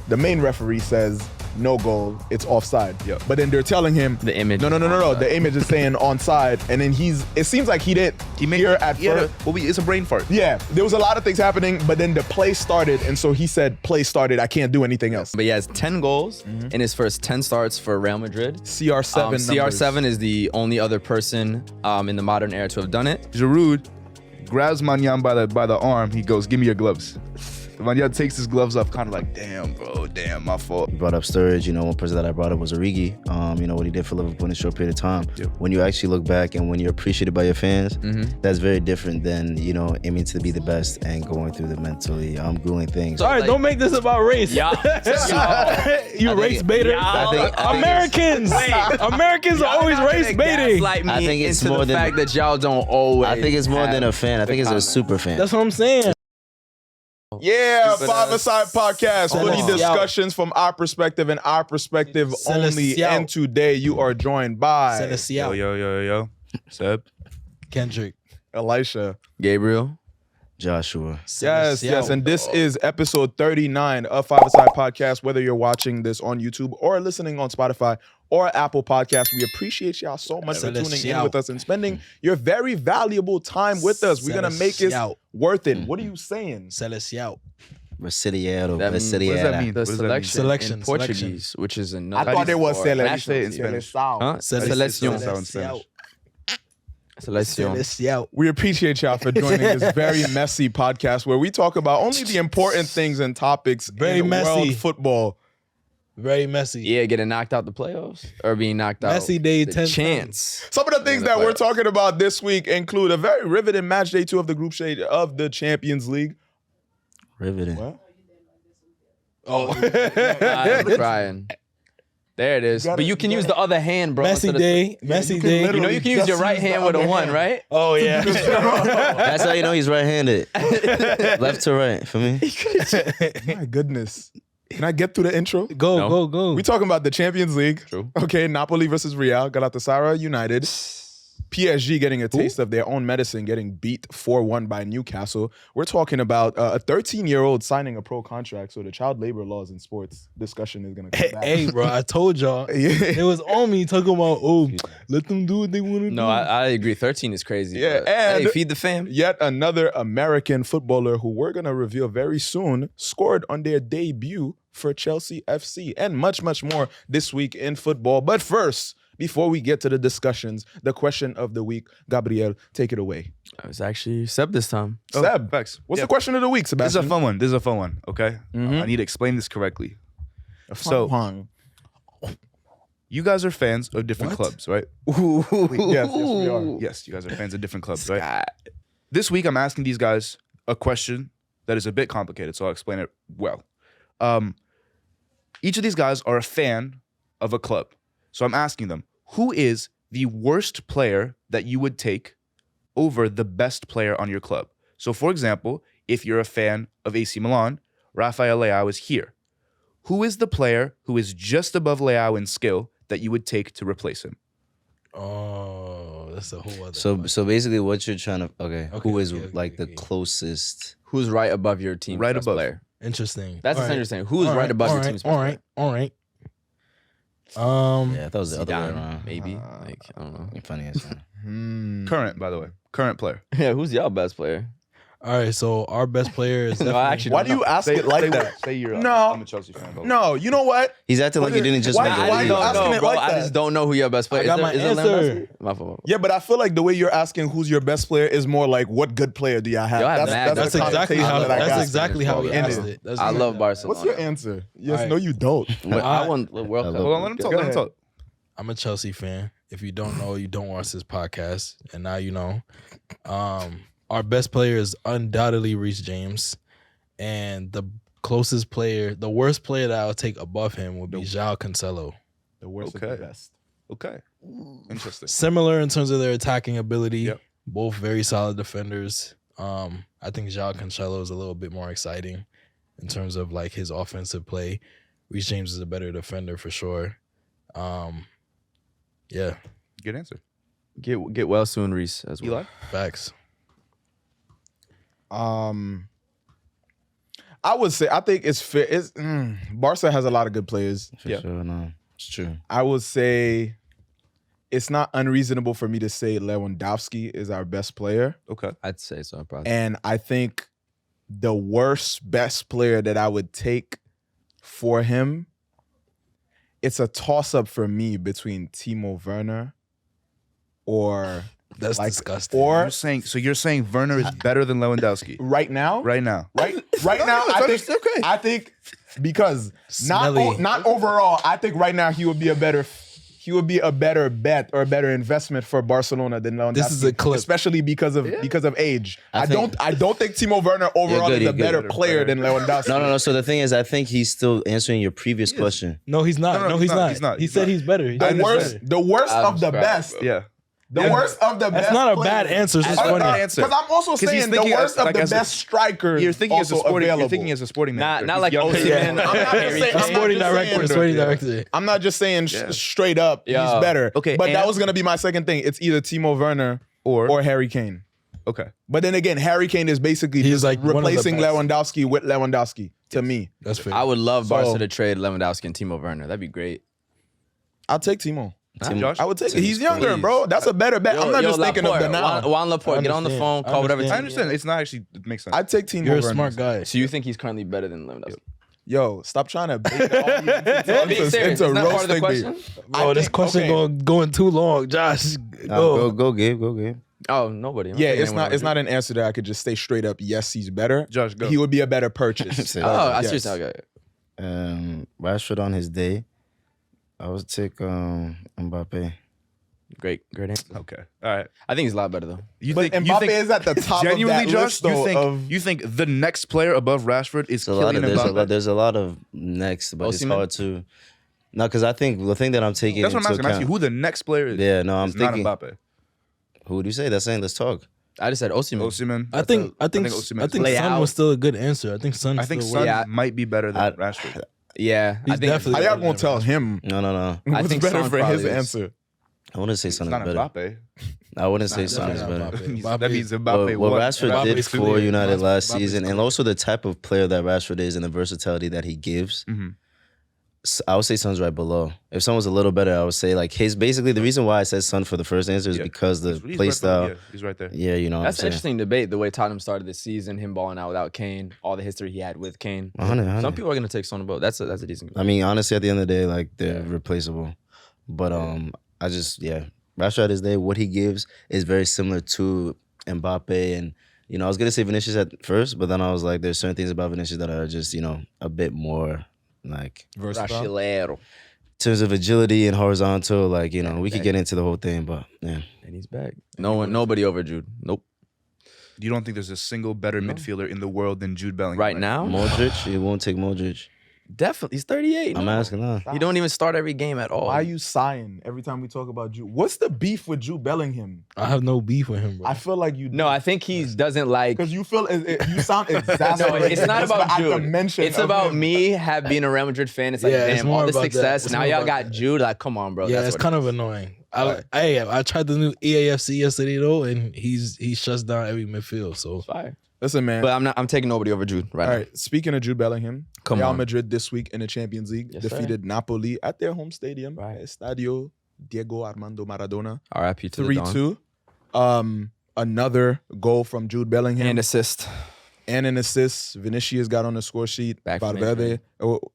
the main referee says no goal, it's offside. Yep. But then they're telling him The image. No. The image is saying onside, and then it seems like he didn't hear at first. Well, it's a brain fart. Yeah, there was a lot of things happening, but then the play started, and so he said, play started, I can't do anything else. But he has 10 goals in his first 10 starts for Real Madrid. CR7 CR7 is the only other person in the modern era to have done it. Giroud grabs Manyan by the arm. He goes, "Give me your gloves." Manyan takes his gloves off, kind of like, "Damn, bro, damn, my fault." You brought up Sturridge. One person that I brought up was Origi. What he did for Liverpool in a short period of time. Yep. When you actually look back and when you're appreciated by your fans, that's very different than aiming to be the best and going through the mentally grueling things. Sorry, don't make this about race. Yeah. You race baiter. Americans are always race baiting. I think it's more than the fact that y'all don't always. I think it's more than a fan. I think it's a super fan. That's what I'm saying. Yeah, 5ASIDE podcast, fully Celestial. discussions from our perspective and our perspective only. Celestial. And today you are joined by Celestial. Yo. Seb. Kendrick. Elisha. Gabriel. Joshua. Yes, and this is episode 39 of 5ASIDE podcast. Whether you're watching this on YouTube or listening on Spotify or Apple Podcasts, we appreciate y'all so much for tuning in with us and spending your very valuable time with us. We're gonna make it worth it. What are you saying? Celestial. Residiado. What does that mean? The What does that mean? selection in Selection. Portuguese, which is I another. thought it was for Celestial. How do you say it in Spanish? Huh? Selection. Celestial. We appreciate y'all for joining this very messy podcast where we talk about only the important things and topics Very in messy. world football. Very messy. Yeah, getting knocked out the playoffs or being knocked out. Messy day the 10 chance. Some of the things that we're talking about this week include a very riveting match day 2 of the group stage of the Champions League. Riveting. What? I'm crying. There it is. gotta- But you can use the other hand, bro. Messy instead of- day. Messy day. You know, you can use your right hand with a 1, right? Oh, yeah. That's how you know he's right-handed. Left to right for me. My goodness. Can I get through the intro? Go. We talking about the Champions League. True. Okay, Napoli versus Real, Galatasaray United. PSG getting a taste of their own medicine, getting beat 4-1 by Newcastle. We're talking about a 13-year-old signing a pro contract, so the child labor laws in sports discussion is going to come back. Hey, bro, I told y'all. Yeah. It was on me talking about, let them do what they want to do. No, I agree. 13 is crazy. Yeah, but, and- hey, feed the fam. Yet another American footballer who we're going to reveal very soon scored on their debut for Chelsea FC, and much, much more this week in football. But first, before we get to the discussions, the question of the week. Gabriel, take it away. It was actually Seb this time. Seb, Facts. what's Yeah. the question of the week, This is Sebastian? a fun one. Okay. I need to explain this correctly. So, you guys are fans of different clubs, right? Yes, we are. Yes, you guys are fans of different clubs, right? This week, I'm asking these guys a question that is a bit complicated, so I'll explain it well. Each of these guys are a fan of a club. So I'm asking them, who is the worst player that you would take over the best player on your club? So for example, if you're a fan of AC Milan, Rafael Leao is here. Who is the player who is just above Leao in skill that you would take to replace him? Oh, that's a whole other So basically what you're trying to, who is okay. the closest? Who's right above your team? Right best above. player? Interesting. That's All right. interesting. Who's All right above your team's best All right. Yeah, I thought it was the other way Zidane, around. maybe. Like, I don't know. Funny as hell. Current, by the way. Current player. Yeah, who's y'all best player? All right, so our best player is No, definitely... actually, Why do you ask it like that? Say you're No. I'm a Chelsea fan. bro. No, you know what? He's acting like he didn't just Why- make why it. you asking it bro. like I that? just don't know who your best player I got is. my Is it answer. My fault. Yeah, but I feel like the way you're asking who's your best player is more like what good player do y'all have? Yo, I have mad That's good the exactly connotation how. that I got. That's exactly how he And asked it- it. That's I exactly love how- Barcelona. What's your answer? Yes, All no, right. you don't. I won the World Cup. Hold on, let him talk. Go Let him ahead. talk. I'm a Chelsea fan. If you don't know, you don't watch this podcast, and now you know. Our best player is undoubtedly Reece James, and the closest player, the worst player that I would take above him would be João Cancelo. The worst of Okay. the best. Okay. Interesting. Similar in terms of their attacking ability. Yep. Both very solid defenders. I think João Cancelo is a little bit more exciting in terms of like his offensive play. Reece James is a better defender for sure. Yeah, Good answer. Get well soon, Reese, as well. Eli? facts. I I would say I think it's fair. Barca has a lot of good players. For sure, no, it's true. I would say it's not unreasonable for me to say Lewandowski is our best player. Okay. I'd say so, probably. And I think the worst best player that I would take for him, it's a toss-up for me between Timo Werner or That's disgusting. or You're saying Werner is better than Lewandowski right now. right now. Right now, I think because Smelly. not overall, I think right now he would be a better bet or a better investment for Barcelona than Lewandowski. This is a clip. Especially because of age. I don't think Timo Werner overall good, is a you're better good. player than Lewandowski. No. So the thing is, I think he's still answering your previous question. No, he's not. No, No, he's he's not. not. He's not. He He's said not. he's better. He's better. The worst of the best. Yeah. The worst of the best. That's not a players. bad answer. It's just That's funny. not an answer. Because I'm also 'Cause he's saying the thinking worst like of the as a- best strikers. You're thinking as a also sporting. available. You're thinking as a sporting Not manager. like He's younger. Osimhen. I'm not just saying- I'm not Sporting just director. saying- Sporting director. I'm not just saying straight up he's better. Okay, but that and- was gonna be my second thing. It's either Timo Werner or Harry Kane. Okay. But then again, Harry Kane is basically He's just like one of the replacing best. Lewandowski with Lewandowski to me. That's fair. I would love Barca So- to trade Lewandowski and Timo Werner. That'd be great. I'll take Timo. Josh? I would take it. He's younger, Please. bro. That's a better bet. I'm not just thinking of the now. Juan Laporte, get on the understand. phone, call whatever I team. I understand. It's not actually. It makes sense. I'd take Timo You're a Werner. smart guy. So you think he's currently better than Lewandowski? Yo, stop trying to bait the audience I'm being serious. into It's not part of the roasting me. question. Bro, this question going too long. Josh, go. Go, Gabe. Oh, nobody. Yeah, it's not an answer that I could just say straight up. Yes, he's better. Josh, go. He would be a better purchase. Say Oh, I Yes. see. Okay. Rashford on his day, I would take Mbappe. Great answer. Okay. All right. I think he's a lot better though. You But Mbappe is at the top genuinely, of that Josh? list, though, You think the next player above Rashford is There's a lot Kylian of Mbappe? there's a lot of next, but it's Osimhen? hard to. No, because I think the thing that I'm taking That's what I'm into asking. I'm asking account. who the next player is. Yeah, no, I'm It's not thinking. Mbappe. Who would you say? That's saying let's talk. I just said Osimhen. Osimhen. I think Osimhen's Son Layout. was still a good answer. I think Son. I think still Son works. Yeah. might be better than I- Rashford. Yeah, He's I think definitely- How y'all gonna tell him No. I what's think better Son for his probably is. answer? I wouldn't say Son It's is not better. Mbappe. I wouldn't say Son is definitely better. not Mbappe. That means Mbappe. What won. Rashford Mbappe did is for clear. United last Mbappe is season, clear. and also the type of player that Rashford is and the versatility that he gives, Mhm. I would say Son's right below. If Son was a little better, I would say like his basically the reason why I said Son for the first answer is Yeah. because the He's play right style. there. Yeah, he's right there. Yeah, you know what that's I'm an saying. interesting debate. The way Tottenham started this season, him balling out without Kane, all the history he had with Kane. 100. Some people are gonna take Son above. That's a decent. I mean, honestly, at the end of the day, like they're replaceable. But I just Rashford at his day, what he gives is very similar to Mbappe, and I was gonna say Vinicius at first, but then I was like, there's certain things about Vinicius that are just a bit more like Versatile. Brasileiro. in terms of agility and horizontal. Like we could get into the whole thing, but yeah. And he's back. Nobody over Jude. Nope. You don't think there's a single better midfielder in the world than Jude Bellingham? Right now, Modric, you won't take Modric. definitely. He's 38. I'm no. asking that. He don't even start every game at all. Why are you sighing every time we talk about Jude? What's the beef with Jude Bellingham? I have no beef with him, bro. I feel like you No, I think he doesn't like. because you feel you sound No, exasperated. it's not just about at the Jude. mention It's of about him. me being a Real Madrid fan. It's like, Yeah, it's damn, more all the about that. success. It's Now more y'all about got that. Jude. Like, come on, bro. Yeah, That's it's what kind of annoying. I tried the new EAFC yesterday though, and he shuts down every midfield. So fire. Listen, man. But I'm taking nobody over Jude right All now. right. Speaking of Jude Bellingham, Come Real on. Madrid this week in the Champions League Yes, sir. defeated Napoli at their home stadium, Right. Estadio Diego Armando Maradona, RIP to the Don. 3-2. Another goal from Jude Bellingham And assist. and an assist. Vinicius got on the score sheet. Back from Valverde,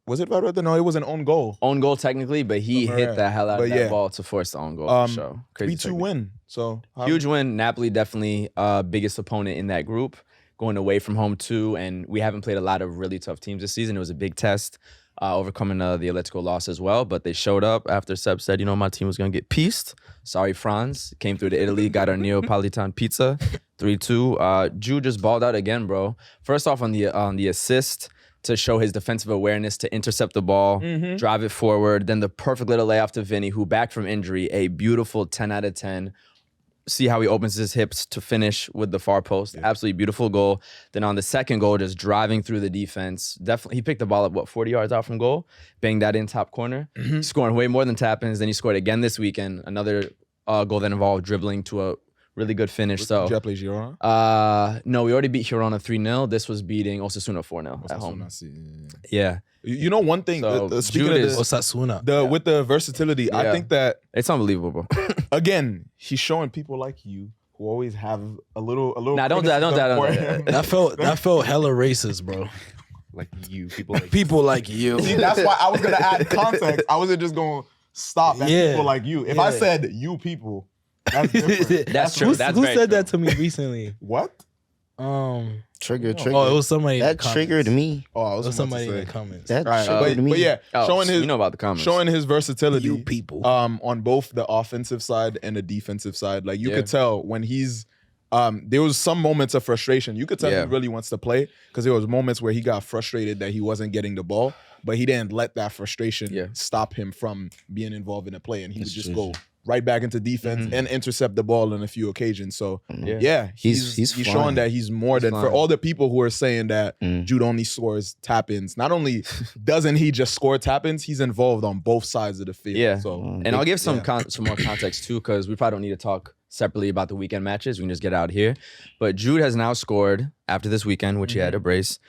was it Valverde? No, it was an own goal. Own goal technically, but he From hit Herrera. the hell out But of that yeah. ball to force the own goal. Um, For sure. Crazy 3-2 technique. win. So Huge win. Napoli definitely biggest opponent in that group, going away from home too. And we haven't played a lot of really tough teams this season. It was a big test, overcoming the Atletico loss as well. But they showed up after Seb said, my team was going to get pieced. Sorry, Franz. Came through to Italy, got our Neapolitan pizza, 3-2. Jude just balled out again, bro. First off on the assist to show his defensive awareness to intercept the ball, drive it forward. Then the perfect little layoff to Vinny, who back from injury, a beautiful 10 out of 10. See how he opens his hips to finish with the far post. Yeah. Absolutely beautiful goal. Then on the second goal, just driving through the defense. Definitely, he picked the ball up, 40 yards out from goal, banged that in top corner. Scoring way more than tap-ins. Then he scored again this weekend. Another goal that involved dribbling to a Really good finish. Did So you play Girona? no, we already beat Girona 3-0. This was beating Osasuna 4-0 at home. Yeah. You know one thing. So, Speaking Jude of is- Osasuna. with the versatility, I Yeah. think that It's unbelievable. again, he's showing people like you who always have a little. Nah, don't do that, don't do that, don't do criticism that. for him. That felt hella racist, bro. Like you, people like People like you. See, that's why I was gonna add context. I wasn't just gonna stop at Yeah. people like you. If I Yeah. said you people, that's different. That's true. Who, That's who very said true. that to me recently? What? Trigger. Oh, it was somebody. in That the comments. triggered me. Oh, I It was was about somebody to in say. the comments. That Right, triggered me. but yeah, Oh, showing his you know about the comments. showing his versatility. You people. On both the offensive side and the defensive side. Like you Yeah. could tell when he's there was some moments of frustration. You could tell Yeah. he really wants to play because there was moments where he got frustrated that he wasn't getting the ball, but he didn't let that frustration Yeah. stop him from being involved in the play, and he would That's just true. go right back into defense and intercept the ball on a few occasions. So yeah, He's showing flying. that he's more He's than for flying. all the people who are saying that Jude only scores tap-ins. Not only doesn't he just score tap-ins, he's involved on both sides of the field. Yeah. So And I'll give some yeah. some more context too, because we probably don't need to talk separately about the weekend matches. We can just get out here. But Jude has now scored after this weekend, which he had a brace.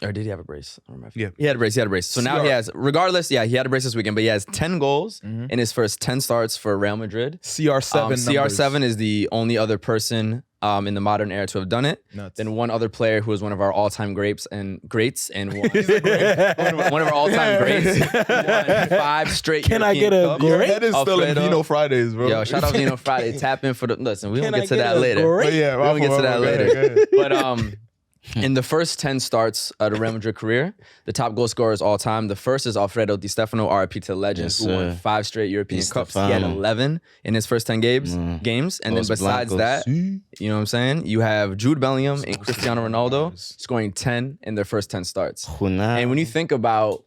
Or did he have a brace? I don't remember. Yeah. He had a brace. So now he has, regardless, he had a brace this weekend, but he has 10 goals in his first 10 starts for Real Madrid. CR7 CR7 is the only other person in the modern era to have done it. Nuts. Then one other player who is one of our all-time greats and one of our all-time greats won 5 straight Can I European get a Cups. Your great? head is still in Alfredo. Vino Fridays, bro. Yo, shout out Vino Friday. Tap in for the listen. We Can don't I get to get that a later. great? But yeah, We don't get to that later. Go ahead. But in the first 10 starts of the Real Madrid career, the top goal scorers all time, the first is Alfredo Di Stefano, RIP to the legend, Yes, who won sir. 5 straight European Di Cups. He had Stefano. 11 in his first 10 games. And then Los besides Blancos. that, you know what I'm saying? You have Jude Bellingham and Cristiano Ronaldo scoring 10 in their first 10 starts. And when you think about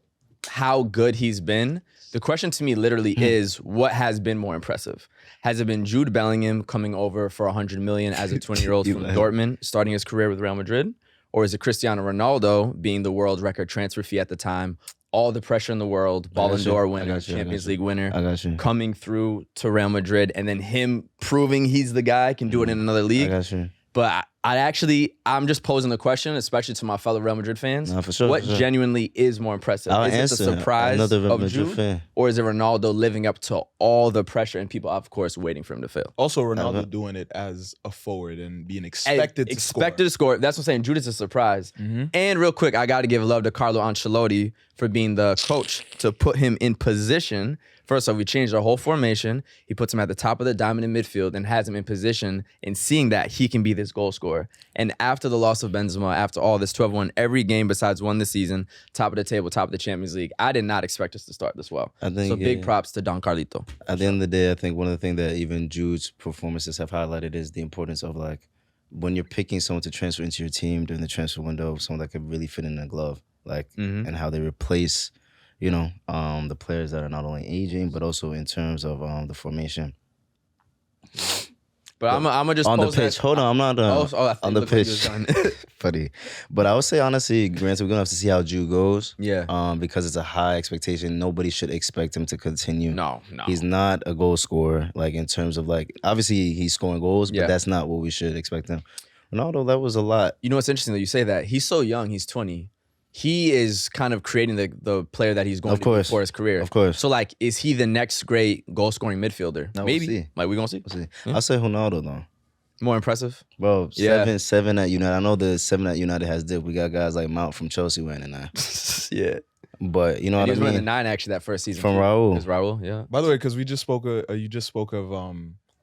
how good he's been, the question to me literally is, what has been more impressive? Has it been Jude Bellingham coming over for 100 million as a 20-year-old from Dortmund, starting his career with Real Madrid? Or is it Cristiano Ronaldo being the world record transfer fee at the time, all the pressure in the world, Ballon d'Or winner, Champions League winner, I got you. coming through to Real Madrid, and then him proving he's the guy, can do it in another I league? got you. But I'm just posing the question, especially to my fellow Real Madrid fans. Nah, for sure, What for sure. genuinely is more impressive? I'll Is it the answer. surprise Another Real of Madrid Jude, fan. or is it Ronaldo living up to all the pressure and people, of course, waiting for him to fail? Also, Ronaldo doing it as a forward and being expected to score. Expected to score. That's what I'm saying. Jude is a surprise. And real quick, I got to give love to Carlo Ancelotti for being the coach to put him in position. First off, we changed our whole formation. He puts him at the top of the diamond in midfield and has him in position and seeing that he can be this goal scorer. And after the loss of Benzema, after all this, 12 won every game besides one this season, top of the table, top of the Champions League. I did not expect us to start this well. I think, So big yeah. props to Don Carlito. At the end of the day, I think one of the things that even Jude's performances have highlighted is the importance of like when you're picking someone to transfer into your team during the transfer window, someone that could really fit in a glove, like and how they replace, the players that are not only aging but also in terms of the formation. But I'm gonna just On the pose that- pitch, hold on, I'm not done. I thought On you the looked like you was pitch, done. funny. But I would say honestly, granted, we're gonna have to see how Jude goes. Yeah. Because it's a high expectation. Nobody should expect him to continue. No. He's not a goal scorer, like in terms of like obviously he's scoring goals, but Yeah. that's not what we should expect him. Ronaldo, that was a lot. You know what's interesting that you say that? He's so young, he's 20. He is kind of creating the player that he's going Of to be course. for his career. Of course. So like, is he the next great goal scoring midfielder? No, we'll Maybe. see. Like, we gonna see. We'll see. I'll say Ronaldo though. More impressive. Bro, Yeah. seven at United. I know the 7 at United has dipped. We got guys like Mount from Chelsea wearing it now. Yeah. But you know And what he I was wearing the mean? 9 actually that first season. From too. Raul. It was Raul, yeah. By the way, because we just spoke of, you just spoke of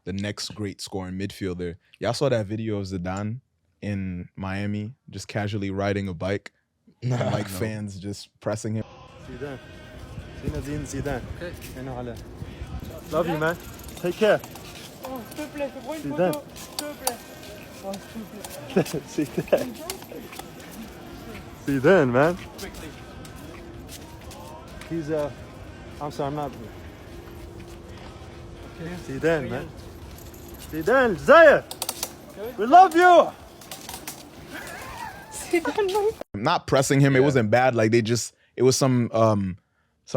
the next great scoring midfielder. Y'all saw that video of Zidane in Miami just casually riding a bike, and like fans just pressing him. Zidane. Zinedine Zidane. Okay. Love you, man. Take care. Oh, s'il te plaît, fais moi une Zidane. photo. S'il te plaît. Oh, s'il te plaît. Zidane. Zidane, man. Quickly. He's I'm sorry, I'm not. Okay. Zidane, man. Zidane, Zaya. We love you. Not pressing him. It wasn't bad. Like it was some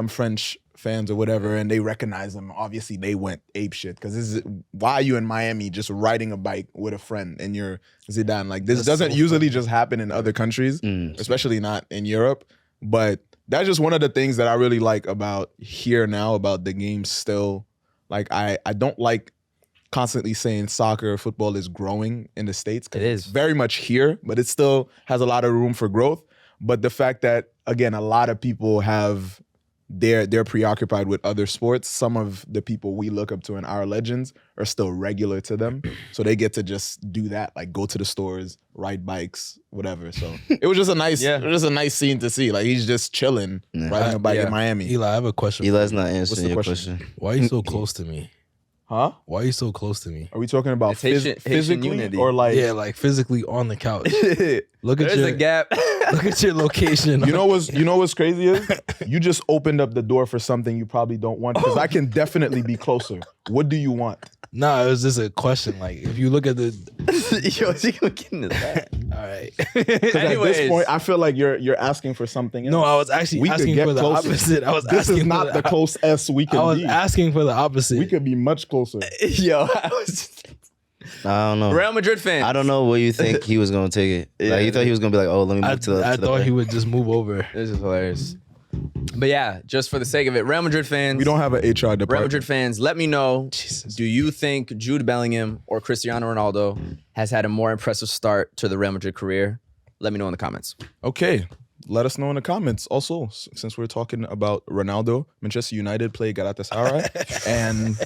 French fans or whatever, and they recognize them. Obviously, they went ape shit because why are you in Miami just riding a bike with a friend and you're Zidane? Like this doesn't usually just happen in other countries, especially not in Europe. But that's just one of the things that I really like about here now, about the game still. Like I don't like constantly saying soccer or football is growing in the States. It is. It's very much here, but it still has a lot of room for growth. But the fact that, again, a lot of people have they're preoccupied with other sports. Some of the people we look up to in our legends are still regular to them. So they get to just do that, like go to the stores, ride bikes, whatever. So it was just a nice scene to see. Like he's just chilling, riding a bike in Miami. Eli, I have a question. Eli's not answering your question. Why are you so close to me? Huh? Why are you so close to me? Are we talking about Haitian physically unity. or like? Yeah, like physically on the couch. Look at There's your a gap. Look at your location. You know what's crazy is you just opened up the door for something you probably don't want because I can definitely be closer. What do you want? Nah, it was just a question. Like if you look at the Yo, she gonna get into that. all right. Because at this point, I feel like you're asking for something else. No, I was actually We could asking get for the closer. opposite. I was This asking is for not the close we I can was be. asking for the opposite. We could be much closer. Yo, I was I don't know. Real Madrid fan. I don't know where you think he was gonna take it. Like you thought he was gonna be like, oh, let me move to the. I to the thought back. he would just move over. This is hilarious. But yeah, just for the sake of it, Real Madrid fans. We don't have an HR department. Real Madrid fans, let me know. Do you think Jude Bellingham or Cristiano Ronaldo has had a more impressive start to the Real Madrid career? Let me know in the comments. Okay. Let us know in the comments. Also, since we're talking about Ronaldo, Manchester United played Galatasaray and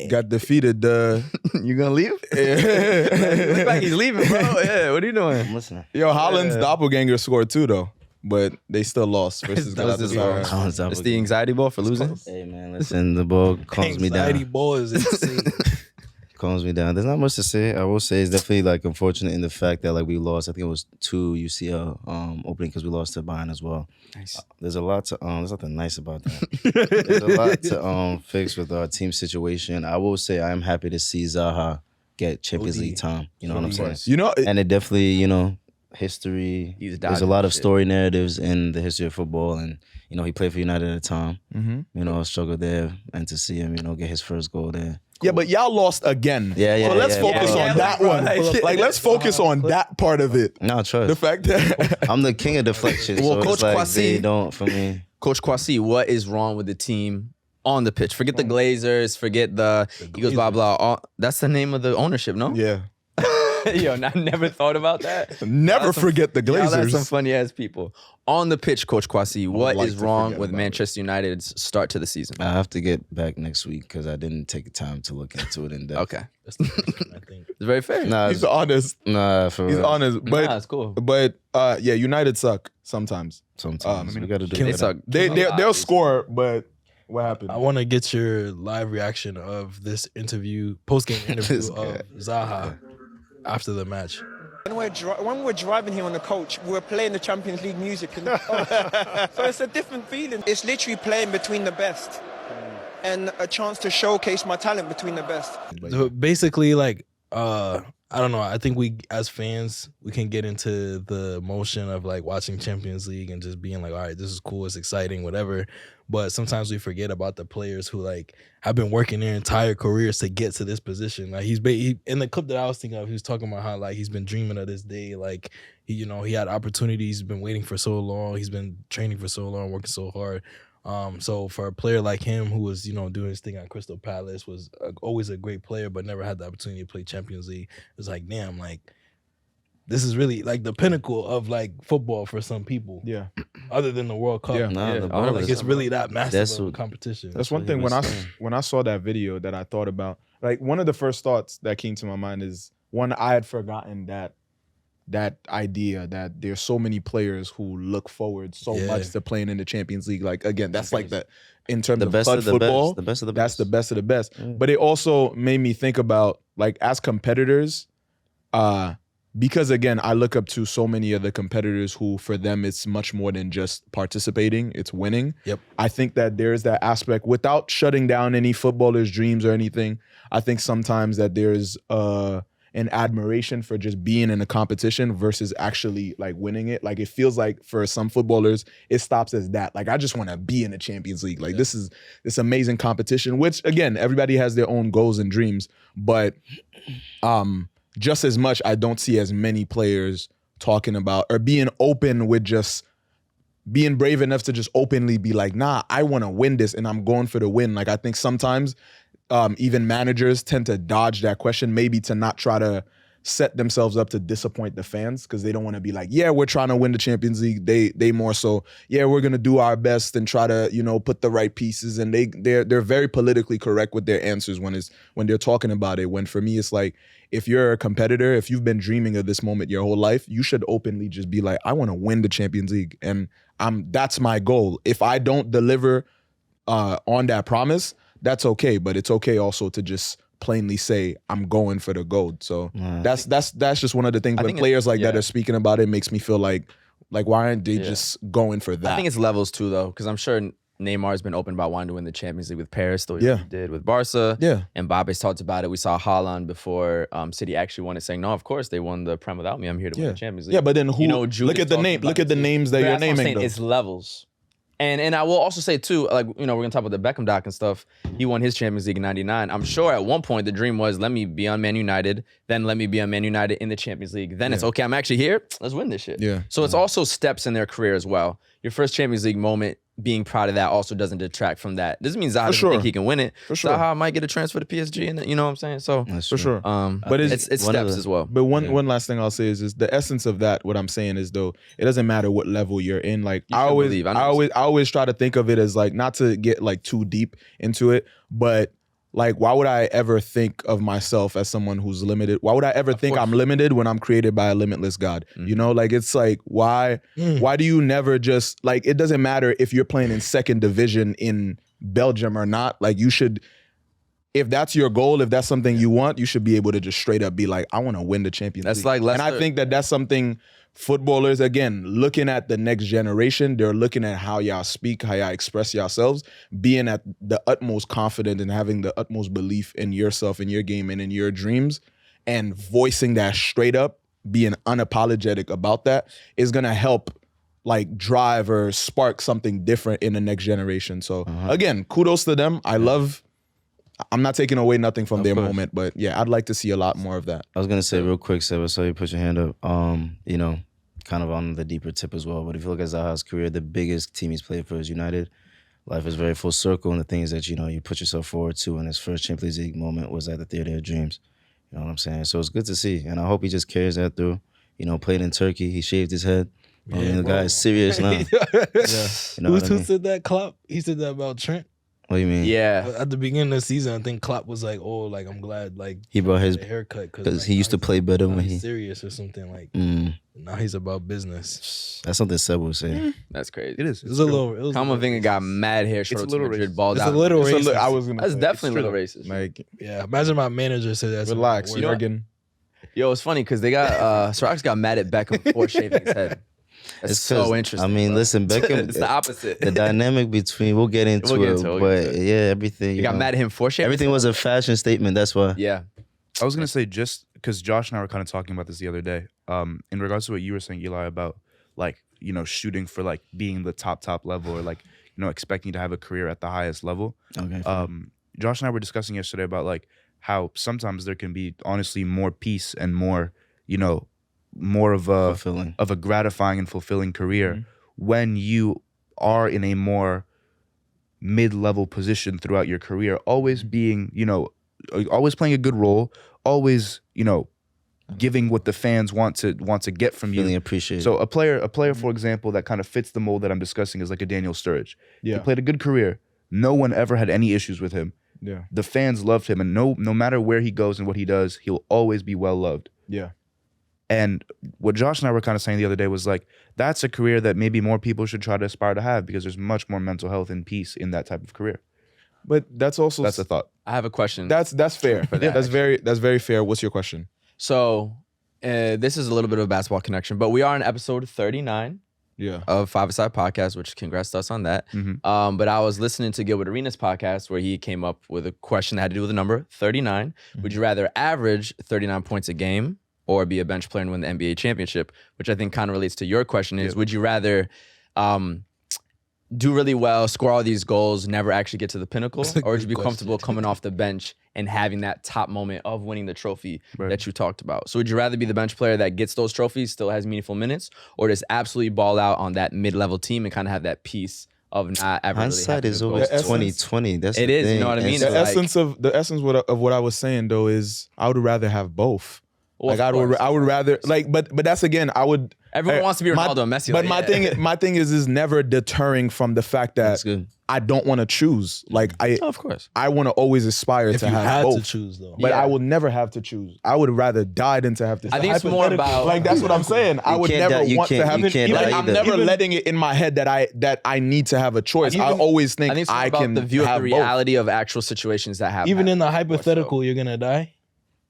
got defeated. You gonna leave? Look like he's leaving, bro. Yeah, what are you doing? I'm listening. Yo, Haaland's doppelganger scored too, though. But they still lost versus That was his Galatasaray. Collins up It's the again. anxiety ball for losing. Hey man, listen, the ball calms me Anxiety down. ball is insane. Calms me down. There's not much to say. I will say it's definitely like unfortunate in the fact that like we lost. I think it was 2 UCL opening because we lost to Bayern as well. Nice. There's a lot to there's nothing nice about that. There's a lot to fix with our team situation. I will say I am happy to see Zaha get Champions League time. You know what I'm saying? You know, And it definitely, history. He's There's a dodging lot of shit. story narratives in the history of football, and he played for United at the time. Struggled there, and to see him, get his first goal there. yeah, but y'all lost again. Yeah, So let's yeah, focus yeah. on that one. Like, let's focus on that part of it. No, trust. The fact that I'm the king of deflection. Well, so Coach it's like Kwasi- they don't for me. Coach Kwasi, what is wrong with the team on the pitch? Forget the Glazers, forget the he goes blah blah. That's the name of the ownership, no? yeah, Yo, I never thought about that. never forget the Y'all are some Glazers. funny ass people. On the pitch, Coach Kwasi, what like is to wrong forget with about Manchester United's start to the season? I have to get back next week because I didn't take the time to look into it in depth. Okay, That's the question, I think. it's very fair. Nah, He's honest. for He's real. honest. But Nah, it's cool. yeah, United suck sometimes. Sometimes we got to do They better. suck. They'll score, but what happened? I want to get your live reaction of this interview, post-game interview This of guy. Zaha after the match. When we're driving here on the coach, we're playing the Champions League music. So it's a different feeling. It's literally playing between the best and a chance to showcase my talent between the best. So basically, like, I don't know. I think we, as fans, we can get into the motion of like watching Champions League and just being like, all right, this is cool, it's exciting, whatever. But sometimes we forget about the players who like have been working their entire careers to get to this position. Like he in the clip that I was thinking of, he was talking about how like he's been dreaming of this day. Like he had opportunities, he's been waiting for so long, he's been training for so long, working so hard. So for a player like him who was, doing his thing at Crystal Palace, was always a great player, but never had the opportunity to play Champions League. It was like, damn, like this is really like the pinnacle of like football for some people. Yeah. Other than the World Cup. Yeah. Nah, Yeah, the I ball don't Like is- it's really that massive That's of a what- competition. That's one what thing he when was I saying. when I saw that video that I thought about. Like one of the first thoughts that came to my mind is one, I had forgotten that idea that there's so many players who look forward so Yeah. much to playing in the Champions League. Like again, that's like the in terms The of best club of the football, best. The best of the that's best. the best of the best. Yeah. But it also made me think about like as competitors, because again, I look up to so many of the competitors who for them it's much more than just participating, it's winning. Yep. I think that there's that aspect without shutting down any footballers' dreams or anything. I think sometimes that there's and admiration for just being in a competition versus actually like winning it. Like it feels like for some footballers, it stops as that. Like I just want to be in the Champions League. Like this is this amazing competition, which again, everybody has their own goals and dreams, but just as much, I don't see as many players talking about or being open with just being brave enough to just openly be like, nah, I want to win this and I'm going for the win. Like I think sometimes even managers tend to dodge that question, maybe to not try to set themselves up to disappoint the fans because they don't want to be like, yeah, we're trying to win the Champions League. They more so, yeah, we're gonna do our best and try to, you know, put the right pieces. And they're very politically correct with their answers when they're talking about it. When for me, it's like, if you're a competitor, if you've been dreaming of this moment your whole life, you should openly just be like, I want to win the Champions League, and that's my goal. If I don't deliver on that promise, that's okay. But it's okay also to just plainly say I'm going for the gold. So that's just one of the things. When players like that are speaking about it, makes me feel like why aren't they just going for that? I think it's levels too, though, because I'm sure Neymar's been open about wanting to win the Champions League with Paris, though he did with Barca. Yeah. And Mbappe's talked about it. We saw Haaland before City actually won it, saying, no, of course, they won the Prem without me. I'm here to win the Champions League. Yeah, but then who? You know, Jude look at the name. Look at the names that you're naming. It's levels. And I will also say too, like, you know, we're gonna talk about the Beckham doc and stuff. He won his Champions League in '99. I'm sure at one point the dream was, let me be on Man United, then let me be on Man United in the Champions League. Then it's okay, I'm actually here. Let's win this shit. Yeah. So it's also steps in their career as well. Your first Champions League moment, being proud of that also doesn't detract from that. Doesn't mean Zaha doesn't think he can win it. For sure. Zaha might get a transfer to PSG, and you know what I'm saying. So for sure. But it's steps as well. But one last thing I'll say is the essence of that. What I'm saying is, though, it doesn't matter what level you're in. Like I always try to think of it as like, not to get like too deep into it, but like, why would I ever think of myself as someone who's limited? Why would I ever think I'm limited when I'm created by a limitless God? You know, like, it's like, why do you never just, like, it doesn't matter if you're playing in second division in Belgium or not. Like, you should, if that's your goal, if that's something you want, you should be able to just straight up be like, I want to win the Champions League. Like and I think that's something footballers, again, looking at the next generation, they're looking at how y'all speak, how y'all express yourselves, being at the utmost confident and having the utmost belief in yourself, in your game, and in your dreams, and voicing that straight up, being unapologetic about that, is going to help like drive or spark something different in the next generation. So again, kudos to them. I'm not taking away nothing from their moment, but yeah, I'd like to see a lot more of that. I was gonna say real quick, Seb, I saw you put your hand up. You know, kind of on the deeper tip as well. But if you look at Zaha's career, the biggest team he's played for is United. Life is very full circle, and the things that, you know, you put yourself forward to. And his first Champions League moment was at the Theater of Dreams. You know what I'm saying? So it's good to see, and I hope he just carries that through. You know, played in Turkey, he shaved his head. I mean, the guy is serious now. You know Who said that? Klopp? He said that about Trent. What do you mean? Yeah. At the beginning of the season, I think Klopp was like, "Oh, like I'm glad, like he brought his haircut because like, he used to play better when he's serious or something like. Now he's about business. That's something Seb would say. That's crazy. It is. It was a little. Camavinga got mad hair. It's a little racist. bald It's out. a little racist. I was gonna. That's say, definitely a little racist. Like, Yeah, imagine my manager said that. relax, You know, Jurgen. Yo, it's funny because they got Sir Alex got mad at Beckham for shaving his head. That's It's so interesting. I mean, bro. listen, Beckham. It's the opposite. The dynamic between we'll get into it, but yeah, everything. You got mad at him for shaving. Everything was a fashion statement. That's why. Yeah. I was gonna say, just because Josh and I were kind of talking about this the other day, in regards to what you were saying, Eli, about like, you know, shooting for like being the top level, or like, you know, expecting to have a career at the highest level. Okay. Josh and I were discussing yesterday about like how sometimes there can be honestly more peace and more, you know, more of a gratifying and fulfilling career when you are in a more mid-level position throughout your career, always being, you know, always playing a good role, always, you know, giving what the fans want to get from you. Feeling appreciated. So a player, for example, that kind of fits the mold that I'm discussing is like a Daniel Sturridge. Yeah. He played a good career. No one ever had any issues with him. Yeah. The fans loved him, and no matter where he goes and what he does, he'll always be well loved. Yeah. And what Josh and I were kind of saying the other day was like, that's a career that maybe more people should try to aspire to have, because there's much more mental health and peace in that type of career. But that's also That's a thought. I have a question. That's fair. For that, that's very fair. What's your question? So this is a little bit of a basketball connection, but we are in episode 39. of 5ASIDE podcast, which congrats to us on that. But I was listening to Gilbert Arenas' podcast where he came up with a question that had to do with the number 39. Would you rather average 39 points a game or be a bench player and win the NBA championship? Which I think kind of relates to your question is, would you rather do really well, score all these goals, never actually get to the pinnacle? Or would you be comfortable coming off the bench and having that top moment of winning the trophy that you talked about? So would you rather be the bench player that gets those trophies, still has meaningful minutes, or just absolutely ball out on that mid-level team and kind of have that piece of not ever hindsight really is always 2020. That's it the is, thing. you know what I mean? The It's essence of what I was saying though is I would rather have both. Well, Like I would rather like, but that's again, I would. Everyone wants to be Ronaldo and Messi. But like, my thing is never deterring from the fact that That's good. I don't want to choose. Like of course. I want to always aspire If to you have had both. to choose, though. But Yeah. I will never have to choose. I would rather die than to have to. I think it's more about like that's what I'm saying. I would can't never die- you want to can't- have you it. can't Like die I'm either. never Even- letting it in my head that I need to have a choice. I Even- always think I think it's more I about can the view of have the both. reality of actual situations that happen. Even in the hypothetical, you're gonna die.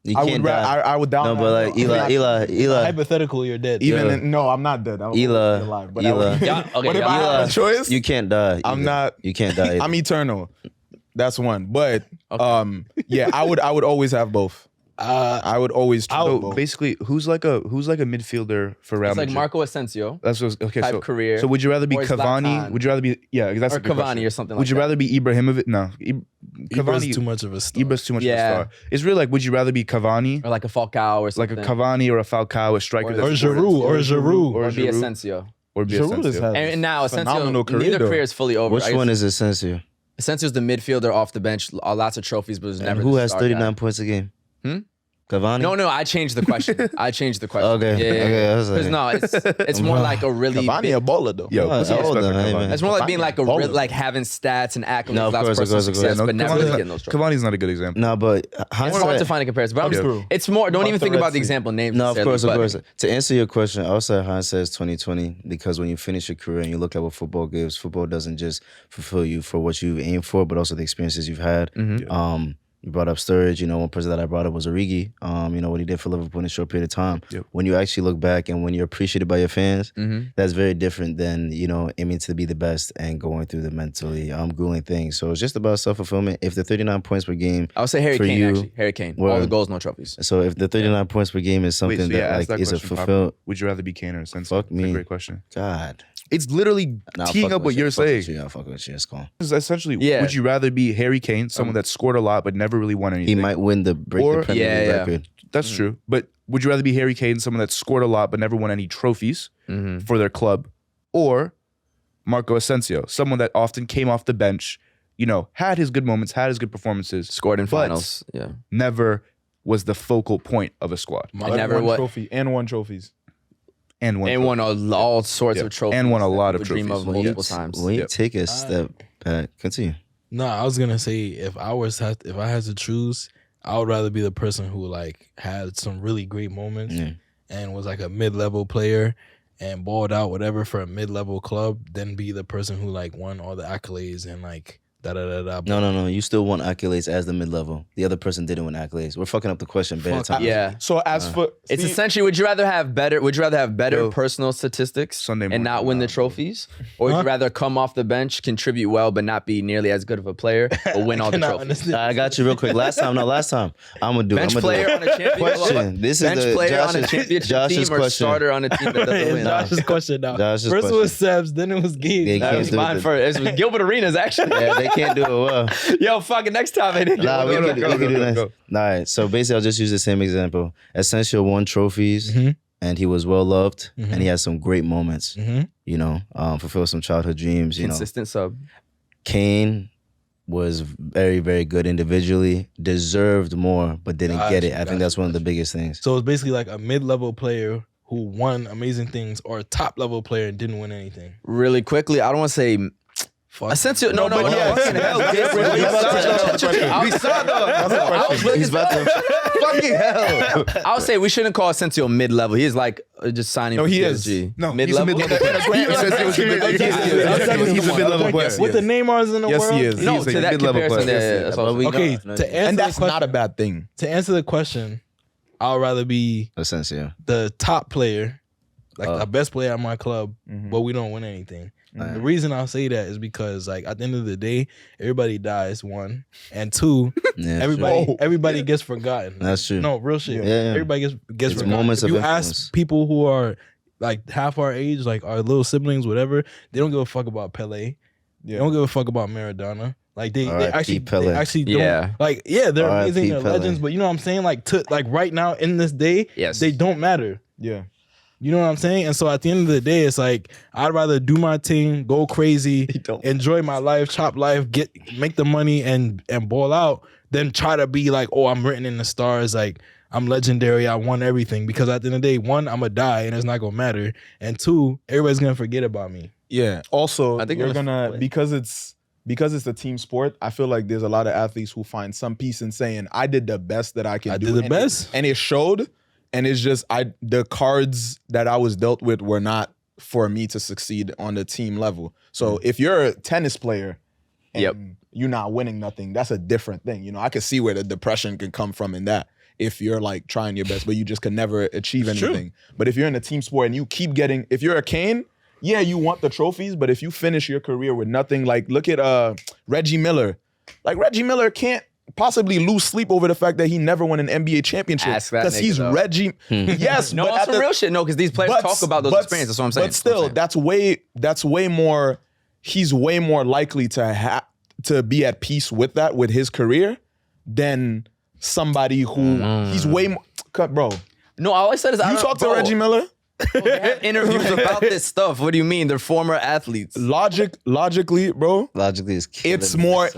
You I can't would. die. I would down. No, but like Eli. Hypothetical, you're dead. Even Yeah. no, I'm not dead. I would Eli, be alive. But Eli. I would, Yeah, okay, what if yeah. I have a choice? You can't die. I'm either. not. You can't die. I'm eternal. That's one. But Okay. yeah, I would always have both. I would always choose So both. basically, who's like a midfielder for Real it's like Madrid? Marco Asensio That's what, okay. type So career. So would you rather be or Cavani? Zlatan. Would you rather be that's or a good Cavani question. or something Would like you that. rather be Ibrahimovic? No, Ibra's Cavani. too much of a star. Ibra's too much Yeah. of a star. It's really like, would you rather be Cavani, Or like a Falcao or like something. a Cavani or a Falcao, a striker, Or that's Giroud, or Giroud. or be Giroud, Asensio. or be Giroud has Asensio. had And now Asensio, phenomenal career, neither though. career is fully over. Which I one guess is Asensio? Asensio's the midfielder off the bench, lots of trophies, but was And never who the has star 39 guy. points a game? Hmm? Cavani? No, I changed the question. Okay, okay, I was like- Because no, it's more like a really Cavani a baller though. Yo, Oh, put some hold respect on, for hey, Cavani. man. It's more like being like a Baller. like having stats and accolades, No, of lots course, of of personal course, of course. success, No, but never Cavani's getting those trophies. Cavani's not a good example. No, but It's hard to hindsight. find a comparison, but I'm Okay. just, it's more. Don't Fuck even the think Red about the Sea. example names. No, of necessarily, course. but To answer your question, I also hindsight is 2020 because when you finish your career and you look at what football gives, football doesn't just fulfill you for what you aim for, but also the experiences you've had. You brought up Sturridge. You know, one person that I brought up was Origi. You know, what he did for Liverpool in a short period of time. Yep. When you actually look back and when you're appreciated by your fans, that's very different than, you know, aiming to be the best and going through the mentally grueling things. So it's just about self-fulfillment. If the 39 points per game I would say Harry for Kane. you, Actually, Harry Kane. Well- All the goals, no trophies. so if the 39 points per game is something Wait, so yeah, that ask like that is a question, Papa. fulfilled, Would you rather be Kane or Asensio? Fuck That's me. a great question. God. It's literally Nah, teeing fuck up with what you, you're fuck with saying. you, I'll fuck with you. Let's go. It's essentially, Yeah. would you rather be Harry Kane, someone that scored a lot but never really won anything? He might win break Or- the Premier Yeah, League yeah. record. That's true. But would you rather be Harry Kane, someone that scored a lot but never won any trophies for their club, or Marco Asensio, someone that often came off the bench, you know, had his good moments, had his good performances, Scored in but finals. Yeah. never was the focal point of a squad I never won what. trophy and won trophies. and won. And won all sorts Yep. of trophies. And won a that lot we of would dream trophies. of multiple times. When you Yep. take a step back, continue. No, I was gonna say if I had to choose, I would rather be the person who like had some really great moments Yeah. and was like a mid-level player and balled out whatever for a mid-level club than be the person who like won all the accolades and like da da da da. No. You still want accolades as the mid-level. The other person didn't win accolades. We're fucking up the question bad time. Yeah. So as for It's see, essentially, would you rather have better Yo, personal statistics Sunday and morning, not win the bro. trophies? Or would you rather come off the bench, contribute well, but not be nearly as good of a player, but win all the cannot trophies? understand. I got you real quick. Last time. I'm gonna do Bench it. player on a championship Question. This is bench the player on a Josh's- championship Josh's team or question. starter on a team that doesn't It's win? Josh's question now. Josh's First it question. was Sebs, then it was Gabe. They That can't was do mine it. first. It was Gilbert Arenas, actually. Yeah, they can't do it well. Yo, fucking next time. I didn't Nah, we Go, can go, do go, this. go. All right. So basically, I'll just use the same example. Asensio won trophies, and he was well loved, and he had some great moments. You know, fulfilled some childhood dreams. You know, Consistent sub. Kane was very, very good individually, deserved more, but didn't get it. I think that's one of the biggest things. So it's basically like a mid-level player who won amazing things or a top-level player and didn't win anything. Really quickly, I don't want to say Fuck. Asensio. No. but yeah, fucking hell, Gabriel. we saw the We saw the. He's about to. Fucking hell. I would say we shouldn't call Asensio mid-level. He is like just signing No, for he PSG. is. No, Mid-level. he's a mid-level player. He's a mid-level player. With the Neymars in the Yes, world? he is. No, He's a to that mid-level comparison, player. yeah, that's what I was But we thinking. Okay, know. to answer and the that's question, not a bad thing. to answer the question, I'd rather be Asensio. the top player like the best player at my club, but we don't win anything. The reason I'll say that is because like at the end of the day, everybody dies, 1, and 2, everybody gets forgotten. That's true. No, real shit. Yeah. Everybody gets forgotten. Moments If of you influence. ask people who are like half our age, like our little siblings, whatever, they don't give a fuck about Pele. They don't give a fuck about Maradona. Like they actually don't like they're amazing, they're legends, but you know what I'm saying? Like right now in this day, they don't matter. Yeah. You know what I'm saying? And so at the end of the day, it's like I'd rather do my thing, go crazy, enjoy my life, chop life, make the money and ball out, than try to be like, oh, I'm written in the stars, like I'm legendary, I won everything. Because at the end of the day, 1, I'm gonna die and it's not gonna matter. And 2, everybody's gonna forget about me. Yeah. Also, I think you're gonna because it's a team sport. I feel like there's a lot of athletes who find some peace in saying, "I did the best that I can do." I did the best, and it showed. And it's just the cards that I was dealt with were not for me to succeed on the team level. So if you're a tennis player and you're not winning nothing, that's a different thing. You know, I can see where the depression can come from in that. If you're like trying your best, but you just can never achieve anything. But if you're in a team sport and you keep getting, if you're a Kane, yeah, you want the trophies, but if you finish your career with nothing, like look at Reggie Miller. Like Reggie Miller can't possibly lose sleep over the fact that he never won an NBA championship because he's Reggie. Yes, no, but some real shit. No, because these players talk about those experiences. That's what I'm saying. But still, that's way more. He's way more likely to be at peace with that with his career than somebody who he's way more. Bro, no, all I said is you talk to Reggie Miller. They have interviews about this stuff. What do you mean? They're former athletes. Logically, bro. Logically is killing it's more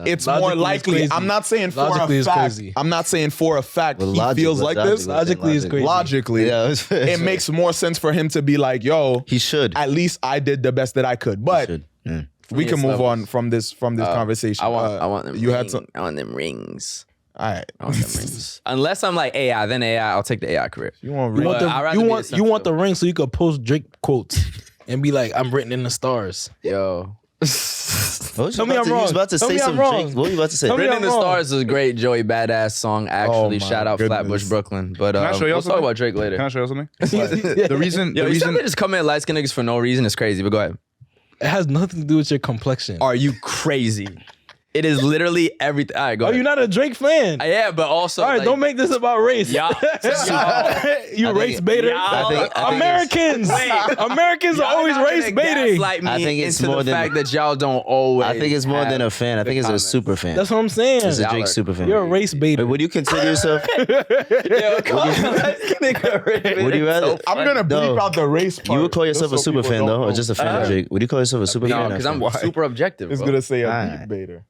likely. I'm not saying for a fact. I'm not saying for a fact he feels like this. Logically is crazy. Logically, it makes more sense for him to be like, yo, he should. At least I did the best that I could. But we can move on from this conversation. I want them. You had some. I want them rings. All right. Unless I'm like AI, then AI, I'll take the AI career. You want the ring so you could post Drake quotes and be like, I'm written in the stars. Yo. Tell me I'm wrong. You was about to say some Drake. What were you about to say? Written in the Stars is a great Joey Badass song, actually. Shout out Flatbush, Brooklyn. But we'll talk about Drake later. Can I show you something? The reason they just come in light skin niggas for no reason is crazy, but go ahead. It has nothing to do with your complexion. Are you crazy? It is literally everything. All right, go ahead. Oh, you're not a Drake fan? Yeah, but also. All right, don't make this about race. Yeah. You race baiter. Americans are always race baiting. I think it's more than the fact that y'all don't always. I think it's more than a fan. I think it's a super fan. That's what I'm saying. It's a Drake super fan. You're a race baiter. But would you consider yourself? Would you rather? I'm gonna bleep out the race part. You would call yourself a super fan though, or just a fan of Drake? Would you call yourself a super fan? No, because I'm super objective. It's gonna say a beat baiter.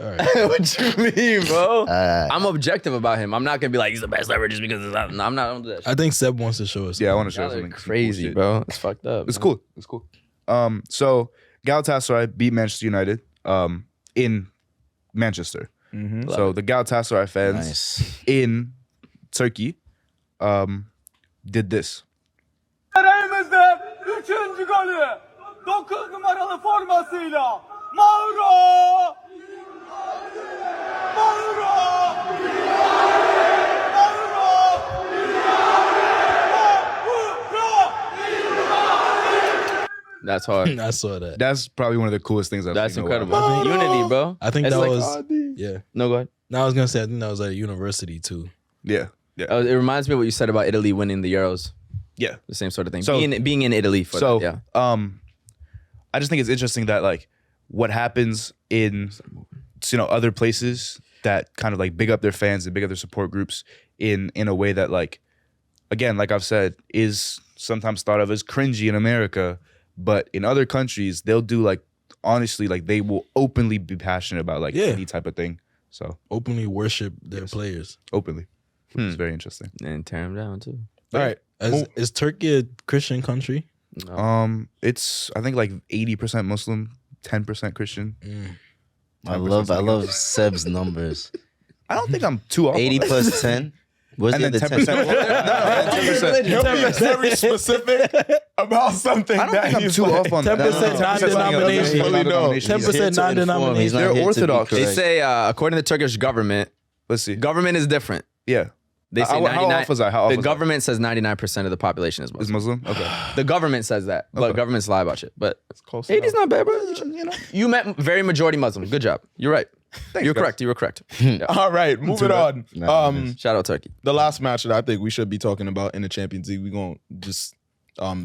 All right. What you mean, bro? I'm objective about him. I'm not gonna be like he's the best ever just because it's not. No, I'm not. I don't do that shit. I think Seb wants to show us. Yeah, I want to show something crazy, bro. It's fucked up. It's cool. It's cool. So Galatasaray beat Manchester United in Manchester. So the Galatasaray fans in Turkey did this. Sarayımızda 3. golü 9 numaralı formasıyla Mauro! That's hard. I saw that. That's probably one of the coolest things I've That's seen. incredible. Unity, bro. I think it's that like, was yeah. No, go ahead. No, I was gonna say I think that was at a university too. Yeah. It reminds me of what you said about Italy winning the Euros. Yeah, the same sort of thing. So, being in Italy for that, yeah. I just think it's interesting that like what happens in other places that kind of like big up their fans and big up their support groups in a way that like, again, like I've said, is sometimes thought of as cringy in America, but in other countries they'll do like honestly like they will openly be passionate about like any type of thing. So openly worship their players openly, which is very interesting, and tear them down too. All right, is Turkey a Christian country? No. It's I think like 80% Muslim, 10% Christian. I love Seb's numbers. I don't think I'm too off. 80 plus 10. What's and the then 10%? 10%. You're being very specific about something. I don't think I'm too off on 10% non-denomination. 10% non-denomination. They're Orthodox. They say according to the Turkish government, let's see, government is different. Yeah. They say How 99. off was I? How off The was I? government says 99% of the population is Is Muslim. Muslim? Okay. The government says that, but governments lie about shit. But It's close 80's enough. not bad, bro. You know, you meant very majority Muslim. Good job. You're right. You're guys. correct. You were correct. Yeah. All right, moving on. Shout out Turkey. The last match that I think we should be talking about in the Champions League, we're going to just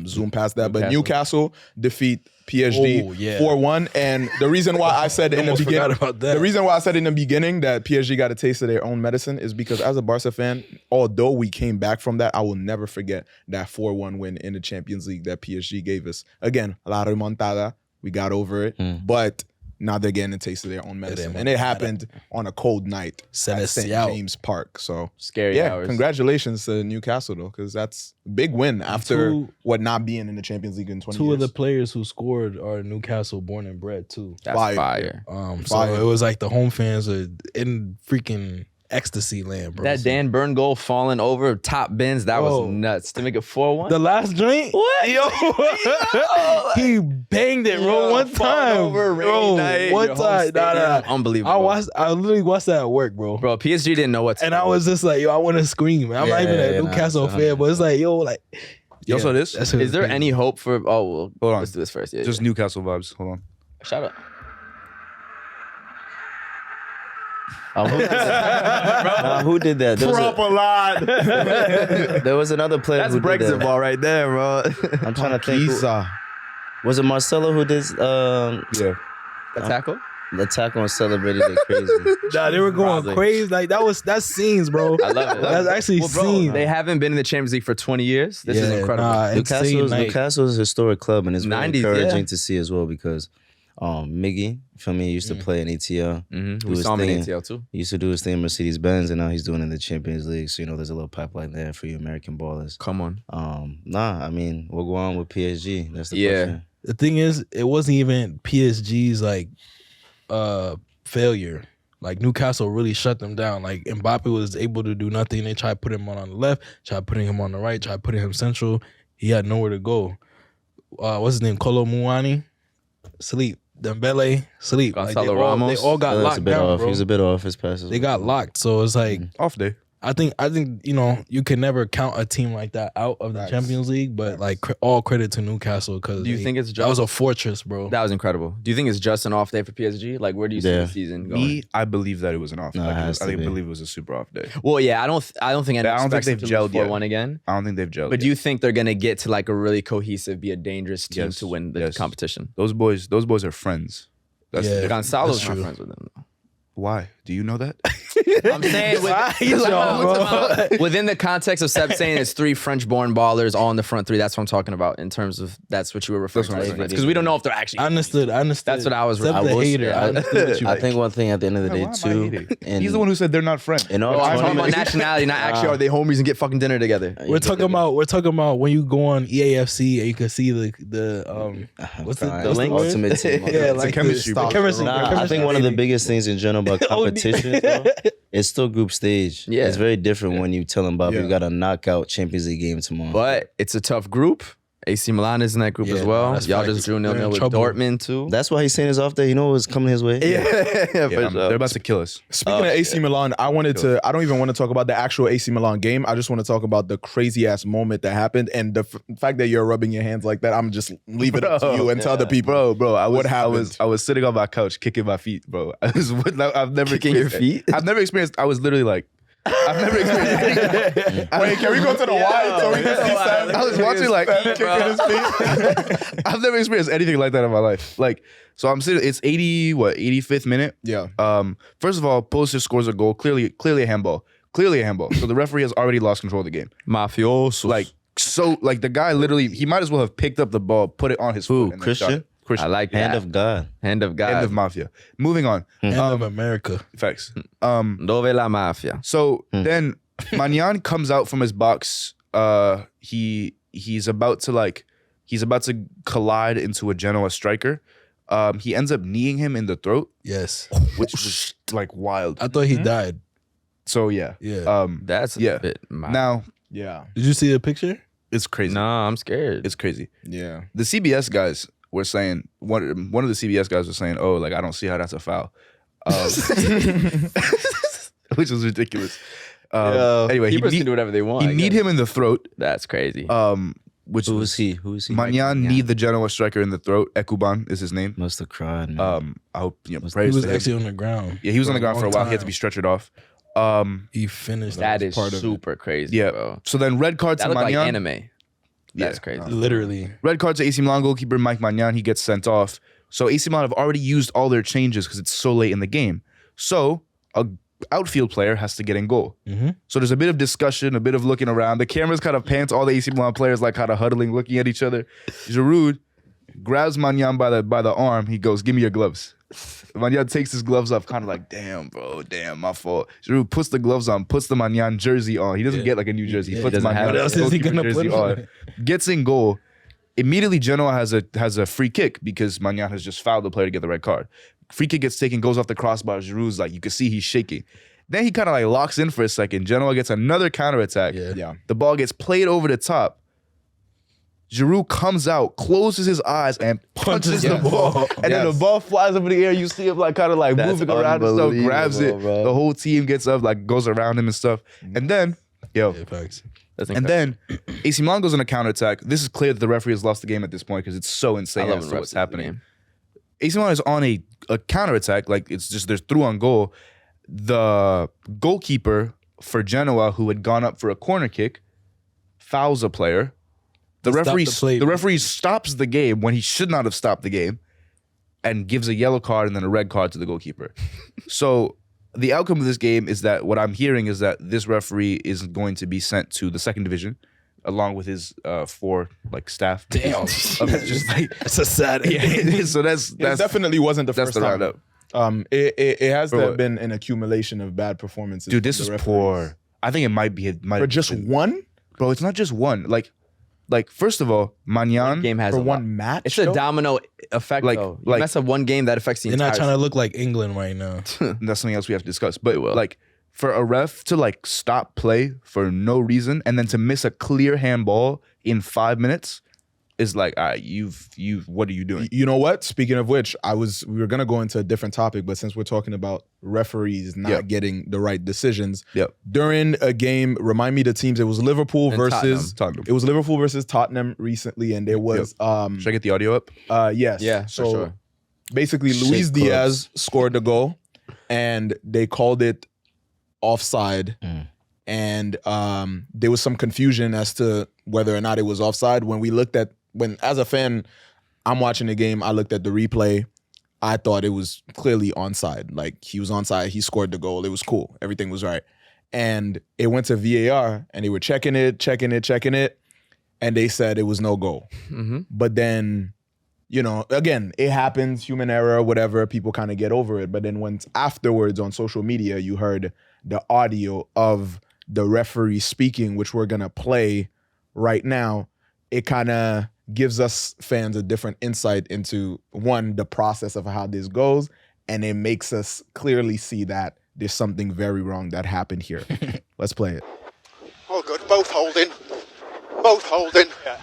zoom past that. But Newcastle defeat PSG 4-1. And the reason why I said in the beginning, the reason why I said in the beginning that PSG got a taste of their own medicine is because as a Barca fan, although we came back from that, I will never forget that 4-1 win in the Champions League that PSG gave us. Again, La Remontada, we got over it, but now they're getting a taste of their own medicine. And it happened on a cold night at St. James Park. So Scary hours. Congratulations to Newcastle though, because that's a big win after what not being in the Champions League in 20 years. Two of the players who scored are Newcastle born and bred too. That's fire. So it was like the home fans are in freaking ecstasy land, bro. That Dan Burn goal falling over top bins, that was nuts. To make it 4-1. The last joint? What? Yo. He banged it, bro, one time. Over, bro, night, one time. Nah. Unbelievable. I literally watched that at work, bro. Bro, PSG didn't know what to And do. I was just like, yo, I want to scream. I'm not even a Newcastle fan, but it's like, yo, like. Y'all saw this? Is there any hope for... Oh, well, Hold on. let's do this first. Yeah, Just Newcastle vibes. Hold on. Shout out. Who did that? There was, there was another player That's who did Brexit that. ball right there, bro. I'm trying to think. Was it Marcelo who did Yeah. The tackle? the tackle and celebrated it crazy? Nah, they were going Probably. crazy. Like that's scenes, bro. I love it. That's actually Well, bro, scenes. they haven't been in the Champions League for 20 years. This is incredible. Newcastle's a historic club, and it's very 90s, encouraging yeah. to see as well because Miggy, for me, used to play in ATL. We saw him in ATL too. He used to do his thing in Mercedes-Benz, and now he's doing it in the Champions League. So, there's a little pipeline there for you American ballers. Come on. I mean, we'll go on with PSG. That's the Yeah. question. The thing is, it wasn't even PSG's like failure. Like Newcastle really shut them down. Like Mbappe was able to do nothing. They tried putting him on the left, tried putting him on the right, tried putting him central. He had nowhere to go. What's his name? Kolo Muani, sleep. Dembele, sleep. Gonzalo Ramos. They all got locked down, bro. He was a bit off his passes. They got locked. So it's like Off day. I think you can never count a team like that out of the Champions League, but like all credit to Newcastle because Do you think it's just that was a fortress, bro. That was incredible. Do you think it's just an off day for PSG? Like, where do you see the season going? I believe that it was an off day. No, it Like, has to I be. believe it was a super off day. Well, yeah, I don't think anyone I don't think expects they've them to gelled lose yet. 4-1 again. I don't think they've gelled. But yet. do you think they're gonna get to like a really cohesive, be a dangerous team to win the competition? Those boys are friends. That's the difference. Gonzalo's that's not true. friends with them. Why? Do you know that? I'm saying within the context of Seb saying it's three French-born ballers all in the front three. That's what I'm talking about in terms of that's what you were referring That's what to. I'm saying. Because we don't know if they're actually. I understood. That's what I was. Except the hater. I understood what you I think one thing at the end of the day, too. He's the one who said they're not friends. In all I'm talking about tournaments- nationality, not actually are they homies and get fucking dinner together. We're talking about when you go on EAFC and you can see the what's the link? Ultimate team. Yeah, It's a like chemistry, bro. chemistry. Nah, I think one of the biggest things in general about competition is still group stage. Yeah. It's very different when you tell them about you got a knockout Champions League game tomorrow. But it's a tough group. AC Milan is in that group as well. that's Y'all facts. just drew They're 0-0 in with trouble. Dortmund too. That's why he's saying his off day. You know what's coming his way? They're about to kill us. Speaking of AC Milan, I don't even want to talk about the actual AC Milan game. I just want to talk about the crazy ass moment that happened and the fact that you're rubbing your hands like that. I'm just leave it up to you and tell the people. Bro, what happened. I was sitting on my couch kicking my feet, bro. I've never Kicking your experienced- feet? I've never experienced. I was literally like, I've never experienced anything. Wait, can we go to the wide so we can see Sam? I was watching like kicking his feet. I've never experienced anything like that in my life. Like, so I'm sitting. It's 85th minute. Yeah. First of all, Pulisic scores a goal. Clearly a handball. Clearly a handball. So the referee has already lost control of the game. Mafioso. Like the guy literally, he might as well have picked up the ball, put it on his Who, foot, and then shot Christian? it. Christian. I like that. Hand of God. Hand of God. End of mafia. Moving on. End of America. Facts. Dove la mafia. So then Magnan comes out from his box. He's about to collide into a Genoa striker. He ends up kneeing him in the throat, Yes. which was like wild. I thought he died. So yeah. Yeah. That's a Yeah. bit. Now Yeah. Did you see the picture? it's crazy. Nah, I'm scared. It's crazy. Yeah. The CBS guys were saying one of the CBS guys was saying, "Oh, like I don't see how that's a foul," which was ridiculous. Anyway, Keepers can do whatever they want. You I need guess. him in the throat. That's crazy. Which Who is he? Who is he? Magnan need the Genoa striker in the throat. Ekuban is his name. Must have cried. Man. I hope He praise was to him. actually on the ground. Yeah, he was on the ground for a while. He had to be stretchered off. He finished. That is part of super crazy, Yeah. bro. So then red card That to looked like Magnan. anime. That's crazy. Literally. Red card to AC Milan goalkeeper Mike Magnan. He gets sent off. So AC Milan have already used all their changes because it's so late in the game. So a outfield player has to get in goal. So there's a bit of discussion, a bit of looking around. The cameras kind of pan to all the AC Milan players like kind of huddling, looking at each other. Giroud grabs Magnan by the arm. He goes, "Give me your gloves." Magnan takes his gloves off, kind of like, "Damn, bro, damn, my fault." Giroud puts the gloves on, puts the Magnan jersey on. He doesn't get like a new jersey. He puts doesn't have Magnan's it. What else is he goalkeeper gonna put jersey on? Gets in goal. Immediately, Genoa has a free kick because Magnan has just fouled the player to get the red card. Free kick gets taken, goes off the crossbar. Giroud's like, you can see he's shaking. Then he kind of like locks in for a second. Genoa gets another counterattack. Yeah. The ball gets played over the top. Giroud comes out, closes his eyes, and punches the ball. And then the ball flies up in the air. You see him like kind of like That's moving around and stuff, grabs it. unbelievable, bro. The whole team gets up, like goes around him and stuff. And then, Yeah, facts. That's and then AC Milan goes on a counterattack. This is clear that the referee has lost the game at this point because it's so insane as to what's happening. AC Milan is on a counterattack, like it's just they're through on goal. The goalkeeper for Genoa, who had gone up for a corner kick, fouls a player. The referee stops the game when he should not have stopped the game and gives a yellow card and then a red card to the goalkeeper. So the outcome of this game is that what I'm hearing is that this referee is going to be sent to the second division along with his 4 like staff. Damn. Just like It's a sad yeah, so that's It definitely wasn't the that's first the time. roundup. It has For what? been an accumulation of bad performances. Dude, this from is the referees. poor. I think it might be For just one? bro. It's not just one. Like first of all, Magnan. game has For a lot. one match? It's a though? domino effect, Like- though. You like- mess up one game, that affects the They're entire not trying to look like England right now. That's something else we have to discuss. But like for a ref to like stop play for no reason and then to miss a clear handball in 5 minutes is like, all right, you've what are you doing? You know what? Speaking of which, we were gonna go into a different topic, but since we're talking about referees not getting the right decisions, during a game, remind me the teams. It was Liverpool And versus Tottenham. It was Liverpool versus Tottenham recently, and there was Should I get the audio up? yes, Yeah, for so sure. basically, Shake Luis clubs. Diaz scored the goal, and they called it offside. And there was some confusion as to whether or not it was offside. When as a fan, I'm watching the game, I looked at the replay. I thought it was clearly onside. Like he was onside, he scored the goal. It was cool. Everything was right. And it went to VAR and they were checking it. And they said it was no goal. But then, again, it happens, human error, whatever, people kind of get over it. But then once afterwards on social media, you heard the audio of the referee speaking, which we're going to play right now. It kind of gives us fans a different insight into, one, the process of how this goes, and it makes us clearly see that there's something very wrong that happened here. Let's play it. Oh, good. Both holding. Yeah.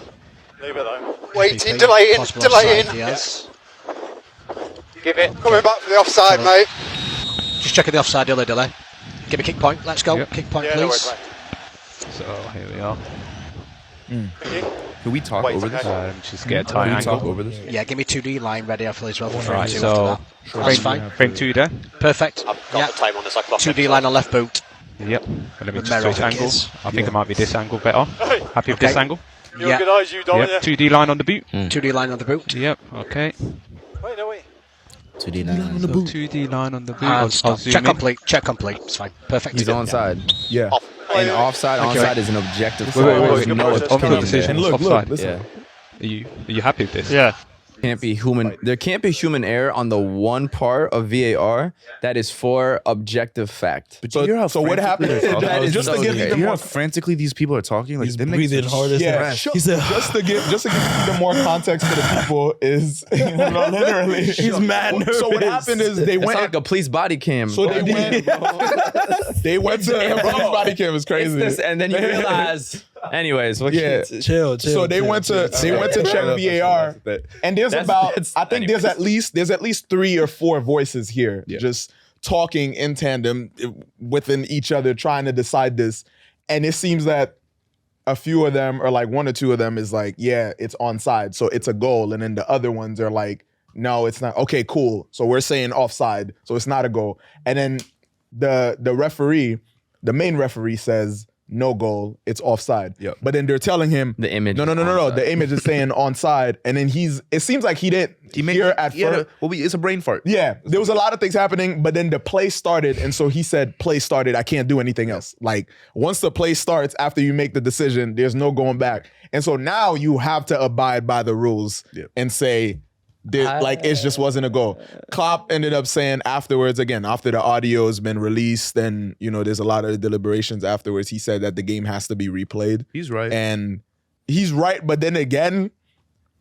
Leave it though. Waiting, delaying. Yes. Give it. Coming back for the offside, mate. Just checking the offside, delay. Give me kick point. Let's go. Kick point, Yeah, no please. worries, mate. So here we are. Can we talk over this? Just get a tight Can we talk angle. over this? Yeah, give me 2D line ready after as well. For Right, two so after that. That's fine. bring 2 there. Perfect. I've got the time on this. I clocked 2D it. line on left boot. Yep. And let me just Romero, switch I think angle. it is. I think it might be this angle better. Happy with this Okay. angle? You got good eyes, you don't Yep. 2D line on the boot. 2D line on the boot. Yep. Okay. Wait, no, wait. 2D line. So 2D line on the boot. And I'll stop. zoom Check in. complete. Check complete. It's fine. Perfect. He's onside. Yeah. Off. And onside is an objective. Wait, There's wait. no Good On the opinion decision. there. And look, Offside. listen. Yeah. Are you happy with this? Yeah. There can't be human error on the one part of VAR that is for objective fact. But you hear how So what happened? frantically they're talking? That is just to so give gay. you You the hear more how frantically these people are talking? Like He's they make breathing such hard as Yeah, He said, just to give the more context to the people is literally He's mad nervous. So what happened is they It's went. like a police body cam. So they went. They went to police body cam was crazy. and then you realize. Anyways, Yeah. chill. So they went to check VAR, and there's That's- about that's- I think there's at least 3 or 4 voices here just talking in tandem within each other, trying to decide this. And it seems that a few of them, or like one or two of them, is like, yeah, it's onside, so it's a goal. And then the other ones are like, no, it's not. Okay, cool. So we're saying offside, so it's not a goal. And then the referee, the main referee, says no goal, it's offside. Yep. But then they're telling him The image. no. The image is saying onside, and then it seems like he didn't hear at first. It's a brain fart. Yeah, there was a lot of things happening, but then the play started, and so he said, play started, I can't do anything else. Like, once the play starts, after you make the decision, there's no going back. And so now you have to abide by the rules and say, it just wasn't a goal. Klopp ended up saying afterwards, again, after the audio has been released, and there's a lot of deliberations afterwards, he said that the game has to be replayed. He's right. And he's right, but then again,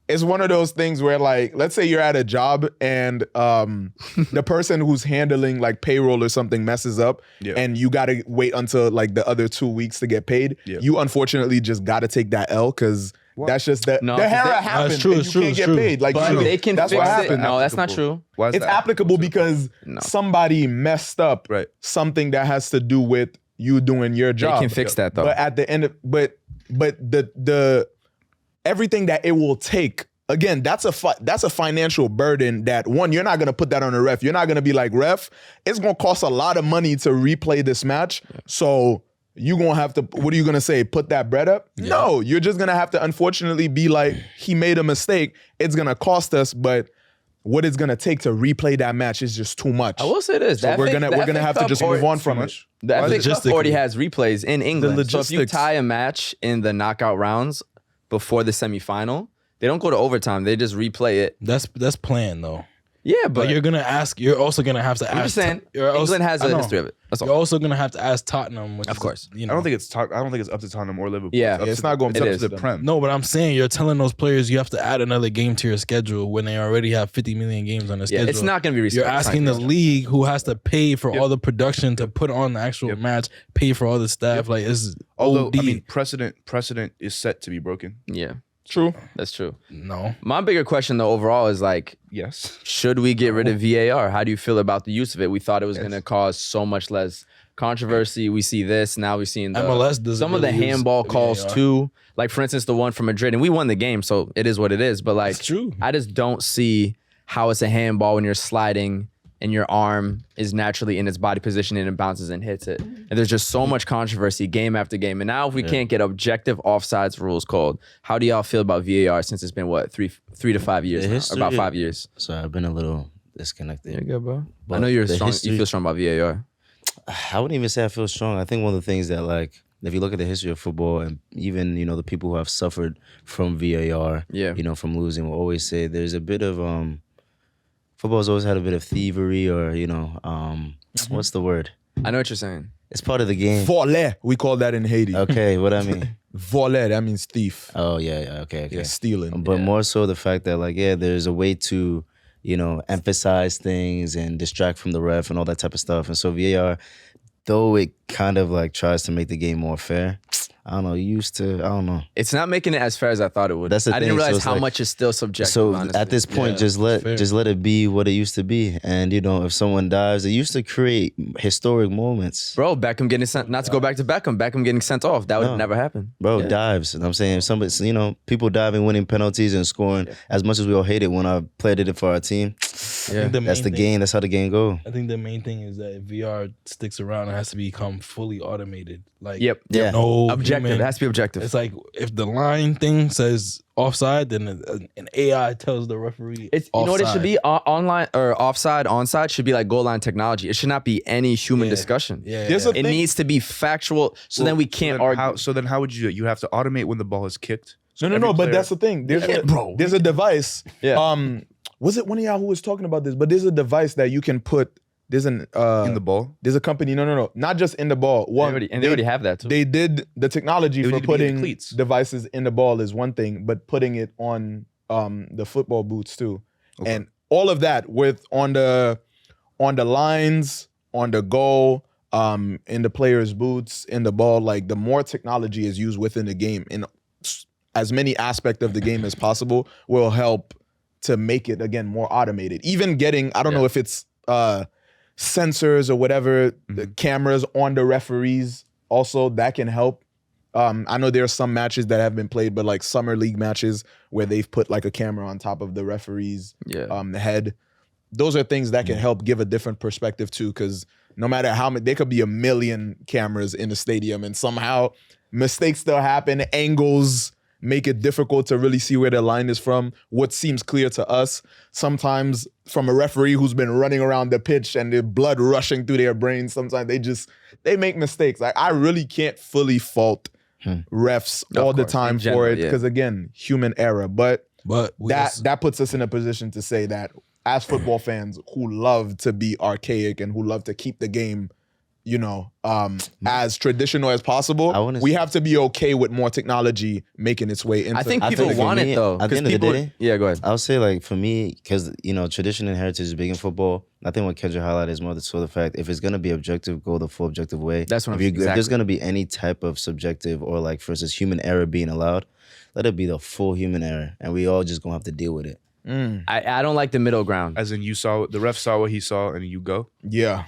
it's one of those things where, like, let's say you're at a job and the person who's handling like payroll or something messes up, and you got to wait until like the other 2 weeks to get paid. You unfortunately just got to take that L, because that's just the error happened. It's true, and you can't get paid. Like, they can that's fix what it. happened. No, that's not true. Why is It's that applicable because somebody messed up something that has to do with you doing your job. They can fix that though. But at the end of the everything that it will take, again, that's a financial burden that, one, you're not going to put that on the ref. You're not going to be like, ref, it's going to cost a lot of money to replay this match. So you're going to have to, what are you going to say? Put that bread up? No, you're just going to have to unfortunately be like, he made a mistake. It's going to cost us, but what it's going to take to replay that match is just too much. I will say this. So we're going to have to just move on from it. The FA Cup already has replays in England. So if you logistics. tie a match in the knockout rounds before the semifinal, they don't go to overtime. They just replay it. That's planned though. Yeah, but you're also gonna have to ask. I'm just saying, England has a history of it. That's all. You're also gonna have to ask Tottenham, which Of course. is, I don't think it's up to Tottenham or Liverpool. Yeah. It's It's not going it's to up is. to the Prem. No, but I'm saying you're telling those players you have to add another game to your schedule when they already have 50 million games on their Yeah, schedule. it's not going to be You're asking the league, who has to pay for all the production to put on the actual match, pay for all the staff. Like, this is Although OD. precedent is set to be broken. Yeah, True. that's true. No. My bigger question though overall is like, Yes. should we get rid of VAR? How do you feel about the use of it? We thought it was going to cause so much less controversy. We see this now. We're seeing MLS doesn't some of the really use handball calls VAR. too. Like, for instance, the one from Madrid, and we won the game, so it is what it is. But like, It's true. I just don't see how it's a handball when you're sliding and your arm is naturally in its body position and it bounces and hits it. And there's just so much controversy game after game. And now if we can't get objective offsides rules called, how do y'all feel about VAR since it's been, what, three to 5 years The now? history- About 5 years. So I've been a little disconnected. There you go, bro. I But know you're the strong. history- You feel strong about VAR. I wouldn't even say I feel strong. I think one of the things that, like, if you look at the history of football and even, the people who have suffered from VAR, from losing, will always say there's a bit of, football's always had a bit of thievery or, what's the word? I know what you're saying. It's part of the game. Voler, we call that in Haiti. Okay, what I mean? Voler, that means thief. Oh, yeah, okay. Yeah, stealing. But more so the fact that, like, there's a way to, emphasize things and distract from the ref and all that type of stuff. And so VAR, though it kind of like tries to make the game more fair, I don't know. It's not making it as fair as I thought it would. That's the I didn't thing, so realize it's how like- much is still subjective. So honestly. at this point, Yeah, just let fair. it be what it used to be. And if someone dives, it used to create historic moments. Bro, Beckham getting sent, not to go back to Beckham getting sent off. That would No. never happen. Bro, Yeah. dives. And I'm saying somebody, people diving, winning penalties and scoring. As much as we all hate it when our player did it for our team, Yeah. that's the game. That's how the game go. I think the main thing is that if VR sticks around, it has to become fully automated. Like, Yep. Yeah. no Objective. human- It has to be objective. It's like if the line thing says offside, then an AI tells the referee It's, you know what it should offside. be? Online or offside, onside should be like goal line technology. It should not be any human Yeah. discussion. Yeah, There's yeah. a It thing- needs to be factual. So then we can't argue. So then how would you do it? You have to automate when the ball is kicked. So No, every but player- that's the thing. There's bro. There's a device. Yeah. Was it one of y'all who was talking about this? But there's a device that you can put. There's an in the ball. There's a company. No, not just in the ball. They already have that too. They did the technology They for need to be in the putting cleats. devices in the ball is one thing, but putting it on the football boots too, and all of that with on the lines, on the goal, in the players' boots, in the ball. Like, the more technology is used within the game in as many aspects of the game as possible will help to make it again more automated. Even getting, I don't know if it's sensors or whatever, the cameras on the referees. Also, that can help. I know there are some matches that have been played, but like summer league matches where they've put like a camera on top of the referee's head. Those are things that can help give a different perspective too, because no matter how many, there could be 1 million cameras in the stadium and somehow mistakes still happen, angles make it difficult to really see where the line is from. What seems clear to us, sometimes from a referee who's been running around the pitch and the blood rushing through their brains, sometimes they make mistakes. Like, I really can't fully fault refs all the time for it, because again, human error. But that puts us in a position to say that as football fans who love to be archaic and who love to keep the game, you know, as traditional as possible, we have to be okay with more technology making its way into. I think people want it though. At the end of the day, yeah, go ahead. I would say, like, for me, because, you know, tradition and heritage is big in football. I think what Kendrick highlighted is more so the fact, if it's gonna be objective, go the full objective way. That's what if there's gonna be any type of subjective or, like, for instance, human error being allowed, let it be the full human error, and we all just gonna have to deal with it. I don't like the middle ground. As in, the ref saw what he saw, and you go. Yeah.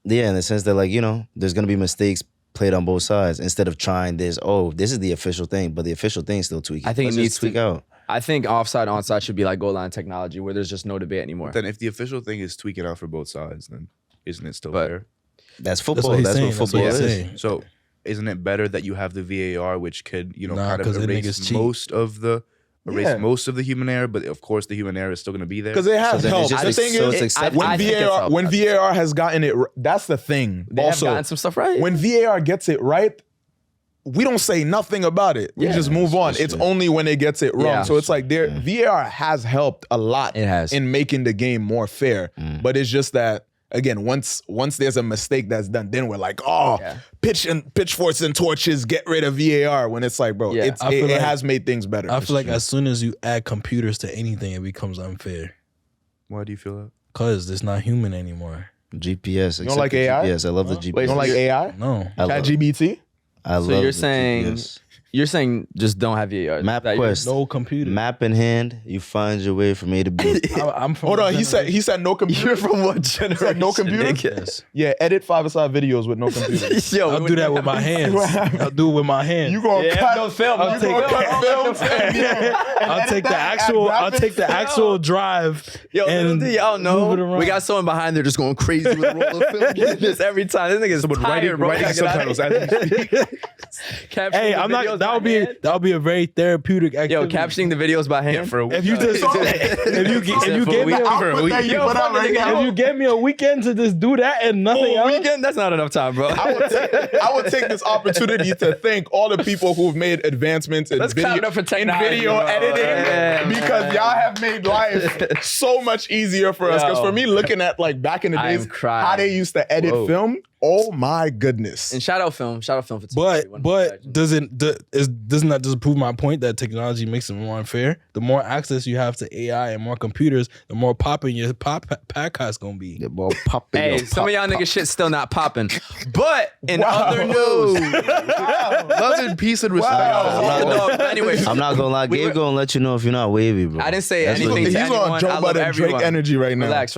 Yeah, in the sense that, like, you know, there's gonna be mistakes played on both sides instead of trying this. Oh, this is the official thing, but the official thing is still tweaking. I think Let's it needs just tweak to out. I think offside, onside should be like goal line technology, where there's just no debate anymore. Then if the official thing is tweaking out for both sides, then isn't it still fair? That's football. That's what football is. So isn't it better that you have the VAR, which could, you know, kind of 'cause erase most of the human error, but of course the human error is still going to be there. Because it has helped. The thing is, when VAR has gotten it, that's the thing. They have gotten some stuff right. When VAR gets it right, we don't say nothing about it. We just move on. It's only when it gets it wrong. Yeah. So it's like VAR has helped a lot in making the game more fair. But it's just that, again, once there's a mistake that's done, then we're like, pitchforks and torches, get rid of VAR. When it's like, bro, it has made things better. I feel like as soon as you add computers to anything, it becomes unfair. Why do you feel that? Because it's not human anymore. GPS. You don't like AI? Yes, I love the GPS. Wait, you don't like AI? No. ChatGPT? So you're saying just don't have VAR. Map quest. No computer. Map in hand, you find your way from A to B. I'm from. Hold on, he said no computer. You're from what generation? He said no computer? Yes. Yeah, edit 5ASIDE videos with no computer. Yo, I'll do that with my hands. I'll do it with my hands. You gonna cut no film. I'll take the actual drive. Yo, and y'all move it know around. we got someone behind there just going crazy with a roll of film. This every time. This nigga's tired, bro. Writing subtitles as we speak. Hey, I'm not. That would be a very therapeutic activity. Yo, captioning the videos by hand. Yeah, for a week. If you just if you gave me a weekend to just do that and nothing else, weekend, that's not enough time, bro. I would take this opportunity to thank all the people who've made advancements in video editing, because y'all have made life so much easier for us. Because for me, looking at like back in the days, how they used to edit film, oh my goodness. And shout out film for But doesn't that just prove my point that technology makes it more unfair? The more access you have to AI and more computers, the more popping your podcast gonna be. The more popping. Hey, some of y'all niggas shit still not popping. But in other news, love and peace and respect. I'm not gonna lie, Gabe gonna let you know if you're not wavy, bro. I didn't say anything to anyone. On Joe Budden Drake energy right now. Relax.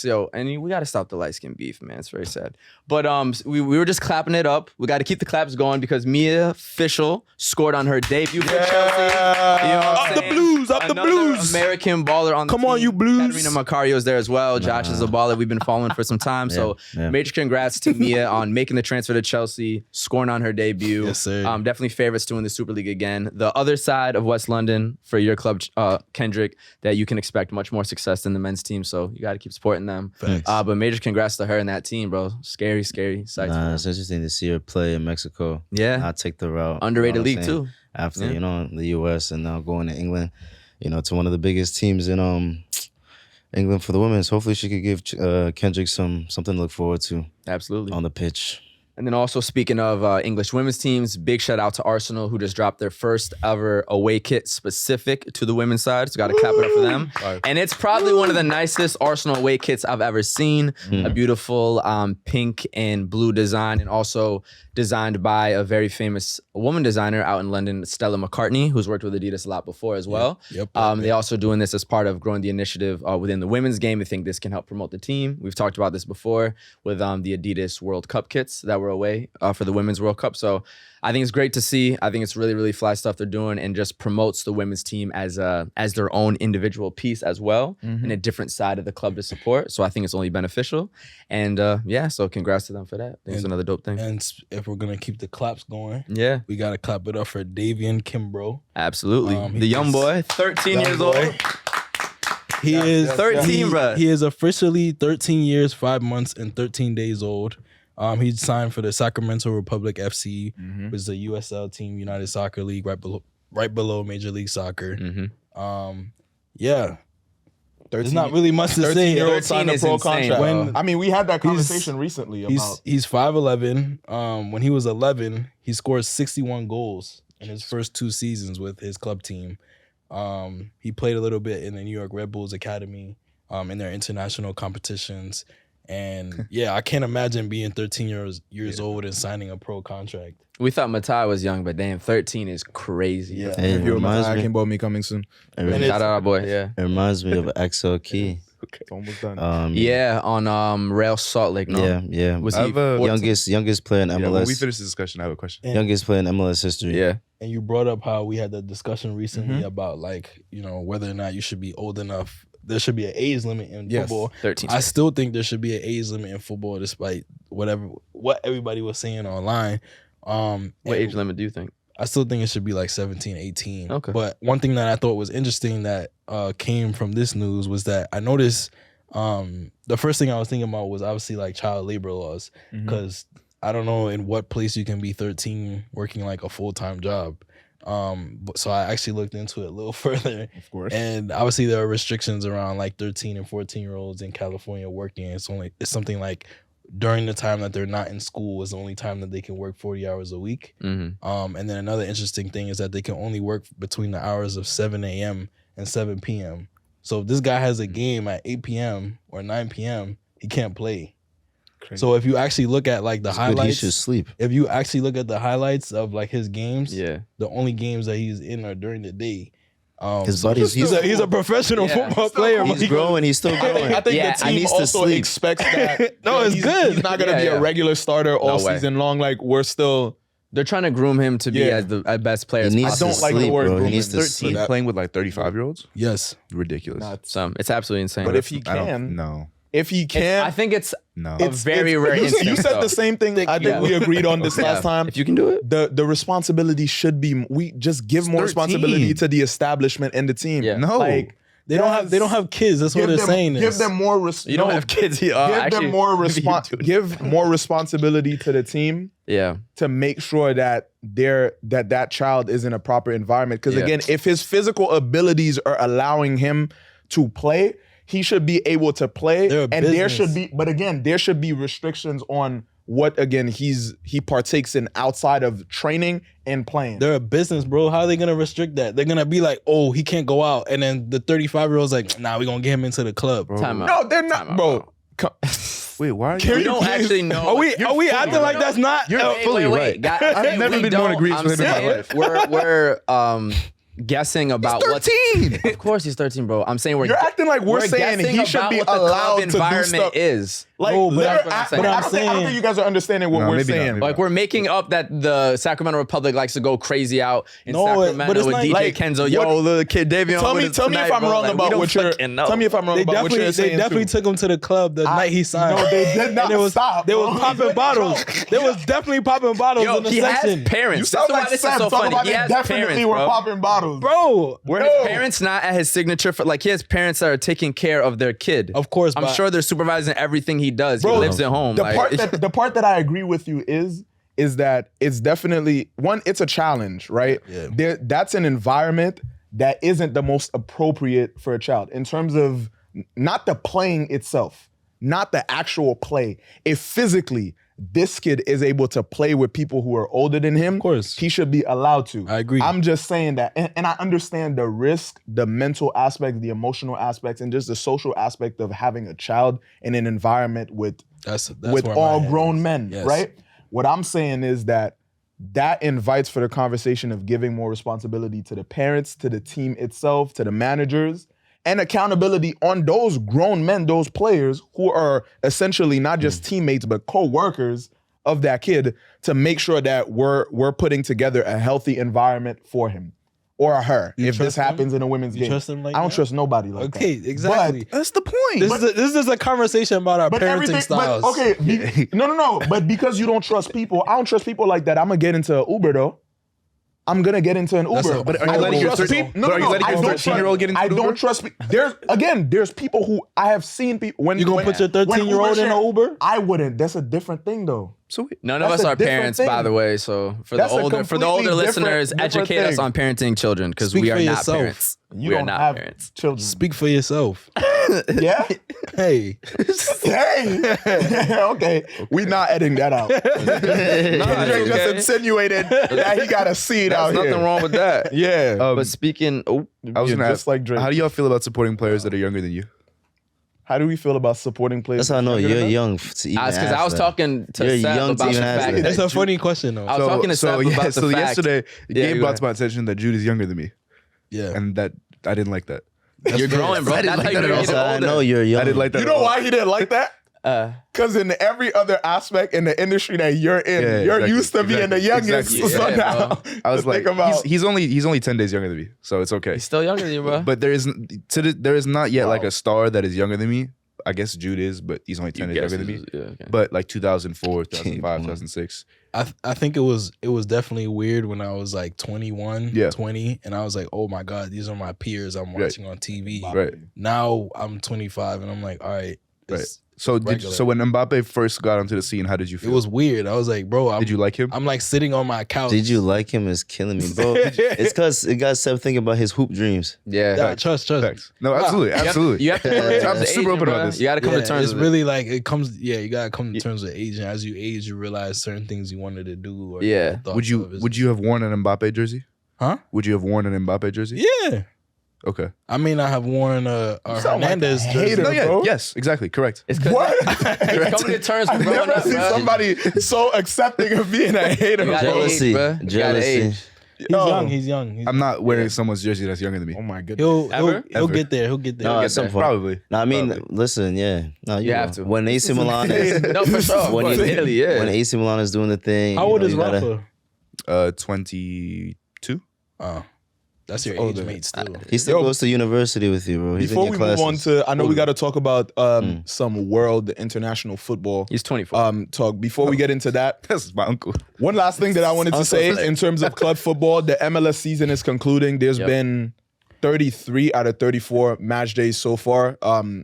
Yo, and we gotta stop the light skin beef, man. It's very sad. But we were just clapping it up. We got to keep the claps going because Mia Fischel scored on her debut for Chelsea. You know what I'm saying? Up the blues. American baller on the Come on, team. you blues. Katarina Macario's there as well. Josh is a baller we've been following for some time. So major congrats to Mia on making the transfer to Chelsea, scoring on her debut. Yes, sir. Definitely favorites to win the Super League again. The other side of West London for your club, Kendrick, that you can expect much more success than the men's team. So you got to keep supporting them. But major congrats to her and that team, bro. Scary sight. It's interesting to see her play in Mexico. Yeah. I'll take the route. Underrated league too. After, the US and now going to England, to one of the biggest teams in England for the women's. Hopefully she could give Kendrick something to look forward to. Absolutely. On the pitch. And then also speaking of English women's teams, big shout out to Arsenal who just dropped their first ever away kit specific to the women's side. So got to clap it up for them. And it's probably one of the nicest Arsenal away kits I've ever seen. A beautiful pink and blue design, and also designed by a very famous a woman designer out in London, Stella McCartney, who's worked with Adidas a lot before as well. They also doing this as part of growing the initiative within the women's game. They think this can help promote the team. We've talked about this before with the Adidas World Cup kits that were away for the Women's World Cup. So I think it's great to see. I think it's really, really fly stuff they're doing, and just promotes the women's team as their own individual piece as well, and a different side of the club to support. So I think it's only beneficial. And so congrats to them for that. I think it's another dope thing. And if we're gonna keep the claps going, we gotta clap it up for Davian Kimbrough. Absolutely, the young boy, 13 years old. He is 13, bro. He is officially 13 years, 5 months, and 13 days old. He signed for the Sacramento Republic FC, which is a USL team, United Soccer League, right below Major League Soccer. There's not really much to say. 13-year-old signed a pro contract. We had that conversation recently about. He's 5'11". When he was 11, he scored 61 goals in his first 2 seasons with his club team. He played a little bit in the New York Red Bulls Academy in their international competitions. And I can't imagine being 13 years old and signing a pro contract. We thought Matai was young, but damn, 13 is crazy. Yeah, it reminds me. Coming soon. Shout out our boy. Yeah, it reminds me of XL Key. Okay, almost done. On Real Salt Lake. No? Yeah. Was he youngest player in MLS? When we finish this discussion, I have a question. Youngest player in MLS history. Yeah. And you brought up how we had that discussion recently about whether or not you should be old enough. There should be an age limit in football. 13. I still think there should be an age limit in football, despite what everybody was saying online. What age limit do you think? I still think it should be like 17, 18. Okay. But one thing that I thought was interesting that came from this news was that I noticed the first thing I was thinking about was obviously like child labor laws, because I don't know in what place you can be 13 working like a full-time job. So I actually looked into it a little further. Of course. And obviously there are restrictions around like 13 and 14-year-olds in California working. It's something like during the time that they're not in school is the only time that they can work 40 hours a week. And then another interesting thing is that they can only work between the hours of 7 a.m. and 7 p.m. So if this guy has a game at 8 p.m. or 9 p.m., he can't play. Crazy. So if you actually look at like the highlights, he should sleep. If you actually look at the highlights of like his games, the only games that he's in are during the day. His body's he's a professional football player. He's growing. He's still growing. I think the team also expects that. No, it's good. He's not going to be a regular starter all season long. Like we're still. They're trying to groom him to be as the best player as possible. I don't like the word grooming. He needs to 13 sleep. playing with like 35-year-olds? Yes. Ridiculous. It's absolutely insane. But if he can, no. If he can, I think it's a very rare instance. You said the same thing. I think we agreed on this last time. If you can do it, the responsibility should be we just give more responsibility to the establishment and the team. Yeah. No, like they don't have kids. That's what they're saying. Give them more. You don't have kids. Give them more Give more responsibility to the team. Yeah. To make sure that that child is in a proper environment. Because again, if his physical abilities are allowing him to play, he should be able to play, and there should be restrictions on what he partakes in outside of training and playing. They're a business, bro. How are they gonna restrict that? They're gonna be like, oh, he can't go out, and then the 35-year-old's like, nah, we're gonna get him into the club. No, they're not, bro. Wait, why are you? We don't actually know. Are we acting like that's not? You're fully right. I've never been more in agreement with him in my life. We're guessing about what's 13. Of course he's 13, bro. I'm saying you're acting like we're saying he should be allowed to do stuff. Is like, no, but I don't think you guys are understanding what we're saying. Like we're making up that the Sacramento Republic likes to go crazy out in Sacramento with DJ like, Kenzo. Yo, little kid Davion. Tell me if I'm wrong about what you're. Tell me if I'm wrong about what you're saying. They definitely took him to the club the night he signed. No, they did not. Stop. They was popping bottles. They was definitely popping bottles in the section. He has parents. You sound like Sam talking about they definitely were popping bottles, bro. Were his parents not at his signature for like he has parents that are taking care of their kid? Of course, I'm sure they're supervising everything he does. Bro, he lives at home. The part that I agree with you is that it's definitely it's a challenge, right? Yeah. That's an environment that isn't the most appropriate for a child in terms of not the playing itself, not the actual play. If physically this kid is able to play with people who are older than him, of course, he should be allowed to. I agree. I'm just saying that, and I understand the risk, the mental aspect, the emotional aspects, and just the social aspect of having a child in an environment with that's all grown men, right? What I'm saying is that that invites for the conversation of giving more responsibility to the parents, to the team itself, to the managers, and accountability on those grown men, those players who are essentially not just teammates, but co-workers of that kid, to make sure that we're putting together a healthy environment for him or her. If this happens in a women's game. Trust him like I don't that? trust nobody like that. Okay, exactly. But That's the point. This is a conversation about our parenting styles. No. But because you don't trust people, I don't trust people like that. I'm gonna get into Uber though. I'm gonna get into an Uber. But are you letting your 13-year-old get into I an don't Uber? trust. There's people who I have seen people when You gonna put your 13-year-old in an Uber? I wouldn't. That's a different thing though. So None of That's us a are different parents, thing. by the way. So for That's a the older completely listeners, different educate us thing. on parenting children because Speak we are for not yourself. parents. You We are don't not have parents. children. Speak for yourself. Yeah. Hey. Hey. Okay. We not editing that out. Drake just insinuated that he got a seed out There's here. nothing wrong with that. Yeah. But speaking, I was gonna just ask, like Drake. how do y'all feel about supporting players that are younger than you? How do we feel about supporting players? That's how I know younger than you're us? young to even because ask I was that. talking to You're Seth young to about the even ask fact that. That's that a funny question though. I was talking to Seth about the so fact. yesterday, Gabe go brought ahead. to my attention that Jude is younger than me, Yeah. and that I didn't like that. You're growing, bro. I didn't That's like how that you're at all. getting So I older. know you're young. I didn't like that. You at know all. why he didn't like that? Because in every other aspect in the industry that you're in, Yeah, you're exactly, used to being the exactly, youngest. exactly. So Yeah, now, bro. I was to like, think about, he's only 10 days younger than me, so it's okay. He's still younger than you, bro. But there is not yet like a star that is younger than me. I guess Jude is, but he's only 10 days younger than me. Yeah, okay. But like 2004, 2005, 2006. I think it was definitely weird when I was like 21, 20, and I was like, oh my God, these are my peers I'm watching on TV. Right. Now I'm 25 and I'm like, all right. Right. So when Mbappe first got onto the scene, how did you feel? It was weird. I was like, bro, did you like him? I'm like sitting on my couch. Did you like him? Is killing me, bro. It's because it got Seb thinking about his hoop dreams. Yeah, trust. Facts. No, absolutely. You have to come to terms I'm with super aging, open bro. about this. You got to come to terms It's with really like it comes. Yeah, you gotta come to terms with age, and as you age, you realize certain things you wanted to do. Or Yeah. Would you have worn an Mbappe jersey? Huh? Would you have worn an Mbappe jersey? Yeah. Okay. I mean, I have worn a Hernandez jersey. No, yeah, bro. yes, exactly, correct. It's because What? coming to terms with I've growing never up, seen bro. somebody so accepting of being a hater. You gotta bro. age, Jealousy. bro. You gotta Jealousy. age. He's young. I'm not wearing someone's jersey that's younger than me. Oh my goodness. He'll get there. He'll get there. No, He'll at get some there. point. Probably. No, I mean, Probably. listen, yeah. No, You know. have to. When AC Milan is No, for sure. when When Italy, yeah. when AC Milan is doing the thing. How you old know, is you gotta- Rafa? 22. Oh, that's your older. age mate still. He still Yo, goes to university with you, bro. He's Before in we your move on classes. to, I know we got to talk about some world international football He's 24. talk. Before we get into that, That's my uncle. one last thing that I wanted to Also say fair. in terms of club football, the MLS season is concluding. There's been 33 out of 34 match days so far.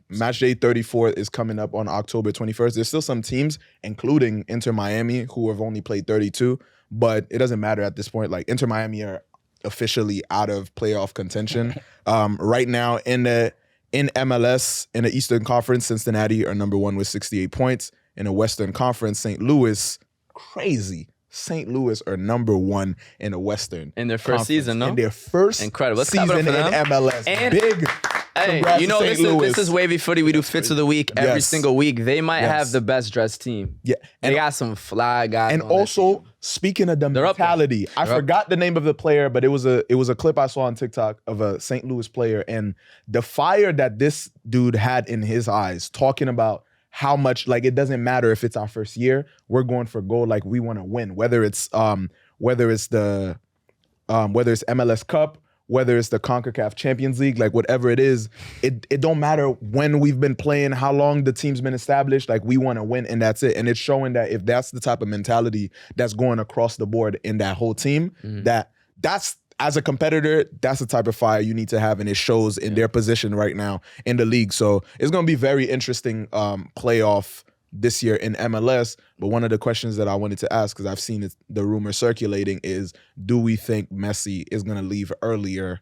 Match day 34 is coming up on October 21st. There's still some teams, including Inter Miami, who have only played 32, but it doesn't matter at this point. Like Inter Miami are officially out of playoff contention. Right now in MLS, in the Eastern Conference, Cincinnati are number one with 68 points. In the Western Conference, St. Louis, crazy. St. Louis are number one in the Western. In their first Conference. season, no? In their first Incredible. Let's clap it season up in for them. MLS. And- Big. Hey, Congrats you to know St. this is Louis. Wavy Footy. We do Fits of the Week every Yes. single week. They might Yes. have the best dressed team. Yeah. They got some fly guys. And on that also, team. speaking of the They're up there. mentality, I They're up. forgot the name of the player, but it was a clip I saw on TikTok of a St. Louis player, and the fire that this dude had in his eyes, talking about how much, like, it doesn't matter if it's our first year, we're going for gold, like we want to win, whether it's MLS Cup, whether it's the CONCACAF Champions League, like whatever it is, it don't matter when we've been playing, how long the team's been established, like we want to win and that's it. And it's showing that if that's the type of mentality that's going across the board in that whole team, that's as a competitor, that's the type of fire you need to have, and it shows in their position right now in the league. So it's going to be very interesting playoff this year in MLS. But one of the questions that I wanted to ask, because I've seen the rumor circulating, is do we think Messi is going to leave earlier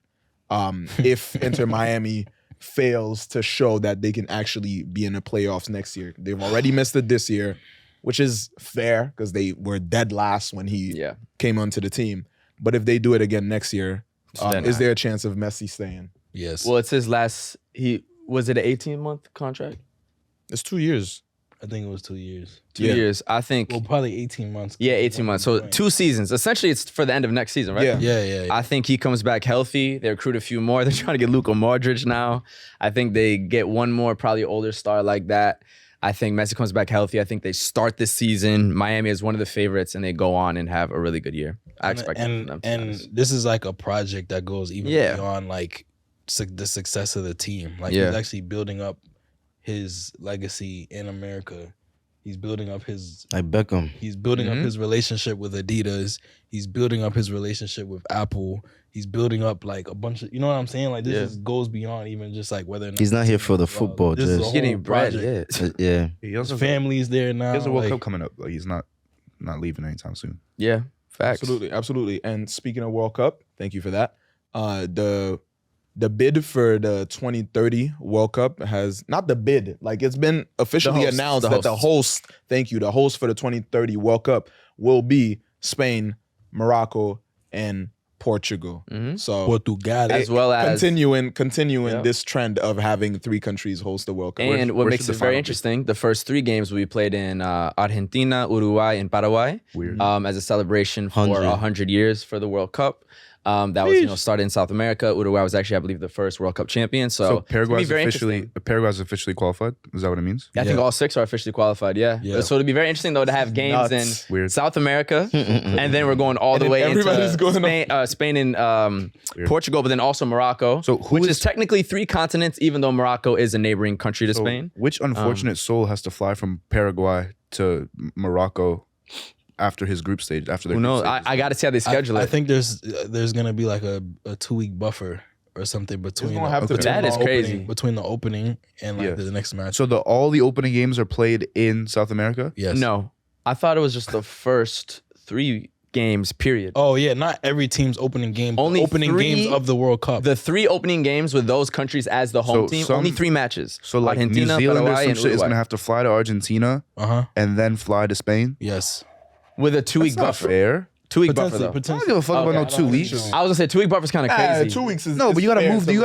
if Inter Miami fails to show that they can actually be in the playoffs next year? They've already missed it this year, which is fair because they were dead last when he came onto the team. But if they do it again next year, is there a chance of Messi staying? Yes. Well, it's his last. Was it an 18-month contract? It's 2 years. I think it was 2 years. 2 years. I think. Well, probably 18 months. Yeah, 18 months. So 2 seasons. Essentially, it's for the end of next season, right? Yeah. I think he comes back healthy. They recruit a few more. They're trying to get Luka Modric now. I think they get one more, probably older star like that. I think Messi comes back healthy. I think they start this season. Miami is one of the favorites, and they go on and have a really good year. I expect them. And this is like a project that goes even beyond like the success of the team. Like he's actually building up his legacy in America. He's building up his like Beckham. He's building up his relationship with Adidas. He's building up his relationship with Apple. He's building up like a bunch of, you know what I'm saying? Like this goes beyond even just like whether or not he's not here for the football. This is a whole getting bread. Yeah. His family's there now. He has a World Cup coming up. Like he's not leaving anytime soon. Yeah, facts. Absolutely. And speaking of World Cup, thank you for that. The bid for the 2030 World Cup has not the bid, like it's been officially announced that the host for the 2030 World Cup will be Spain, Morocco, and Portugal. So Portugal, as well as continuing this trend of having 3 countries host the World Cup. And what makes it very interesting, the first 3 games will be played in Argentina, Uruguay, and Paraguay. Weird. As a celebration for 100 years for the World Cup. That was started in South America. Uruguay was actually, I believe, the first World Cup champion. So Paraguay's officially qualified. Is that what it means? I think all 6 are officially qualified. Yeah. So it'd be very interesting though to have games in South America, and then we're going all the way into Spain and Portugal, but then also Morocco. So which is technically 3 continents, even though Morocco is a neighboring country to Spain. Which unfortunate soul has to fly from Paraguay to Morocco? After his group stage, who knows? I got to see how they schedule it. I think there's gonna be like a 2-week buffer or something between. That is crazy. Between the opening and like the next match. So all the opening games are played in South America. Yes. No, I thought it was just the first 3 games. Period. Oh yeah, not every team's opening game. Only opening games of the World Cup. The 3 opening games with those countries as the home team. Only 3 matches. So like Argentina, New Zealand Paraguay, or some shit is gonna have to fly to Argentina, and then fly to Spain. Yes. With a 2-week buffer. Fair. 2-week buffer though. I don't give a fuck about no 2 weeks. I was gonna say 2-week buffer is kind of crazy. 2 weeks is but you gotta move. You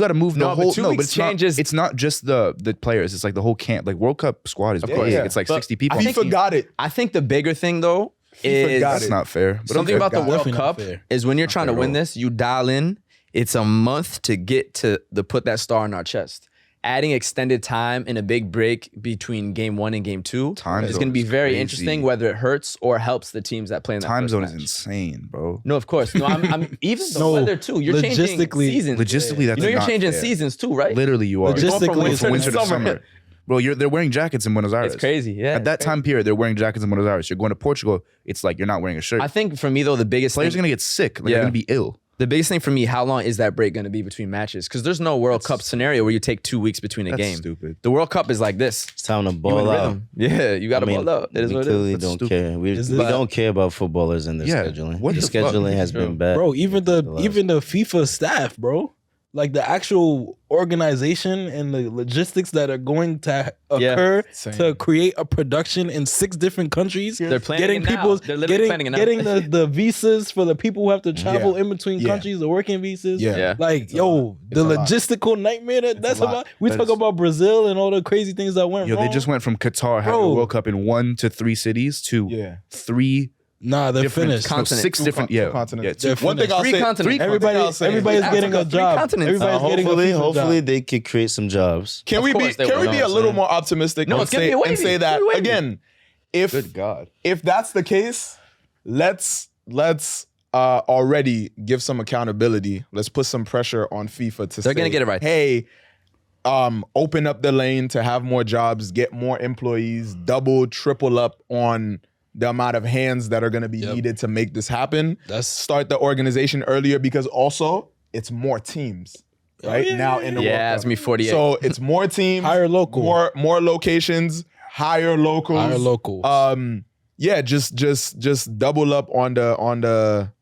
gotta move the whole. But it's changes. It's not just the players. It's like the whole camp. Like World Cup squad is big. It's like 60 people. FIFA got it. I think the bigger thing though is that's not fair. But something about the World Cup is when you're trying to win this, you dial in. It's a month to get to put that star on our chest. Adding extended time in a big break between game 1 and game 2 is going to be very interesting, whether it hurts or helps the teams that play in that time zone match. Is insane, bro. No, of course. No, I'm even the weather too. You're changing seasons. Logistically, that's you're not changing fair. seasons too, right? Literally, you are. Logistically, from winter to summer. Bro, they're wearing jackets in Buenos Aires. It's crazy, yeah. At that time period, they're wearing jackets in Buenos Aires. You're going to Portugal, it's like you're not wearing a shirt. I think for me though, the biggest players are gonna get sick. Like, they're gonna be ill. The biggest thing for me, how long is that break going to be between matches? Because there's no World Cup scenario where you take 2 weeks between a game. Stupid. The World Cup is like this. It's time to ball out. Yeah, you got to ball out. It is we what clearly it is. don't care. We don't care about footballers and their scheduling. The scheduling has been bad. Bro, even the FIFA staff, bro. Like the actual organization and the logistics that are going to occur to create a production in 6 different countries. They're planning They're literally planning it now. Getting the visas for the people who have to travel in between countries, the working visas. Like, the logistical nightmare that's about. We talk about Brazil and all the crazy things that went wrong. They just went from Qatar having a World Cup in 1 to 3 cities to 3. Nah, they're finished. No, 6 different continents. One thing I'll say, everybody's getting a job. Hopefully they could create some jobs. Can we be a little more optimistic and say that again? If that's the case, let's already give some accountability. Let's put some pressure on FIFA to They're gonna get it right. Hey, open up the lane to have more jobs, get more employees, double, triple up on the amount of hands that are going to be needed to make this happen. Start the organization earlier because also it's more teams right now in the World Cup. It's gonna be 48. So it's more teams, higher local, more locations, higher locals. Just double up on the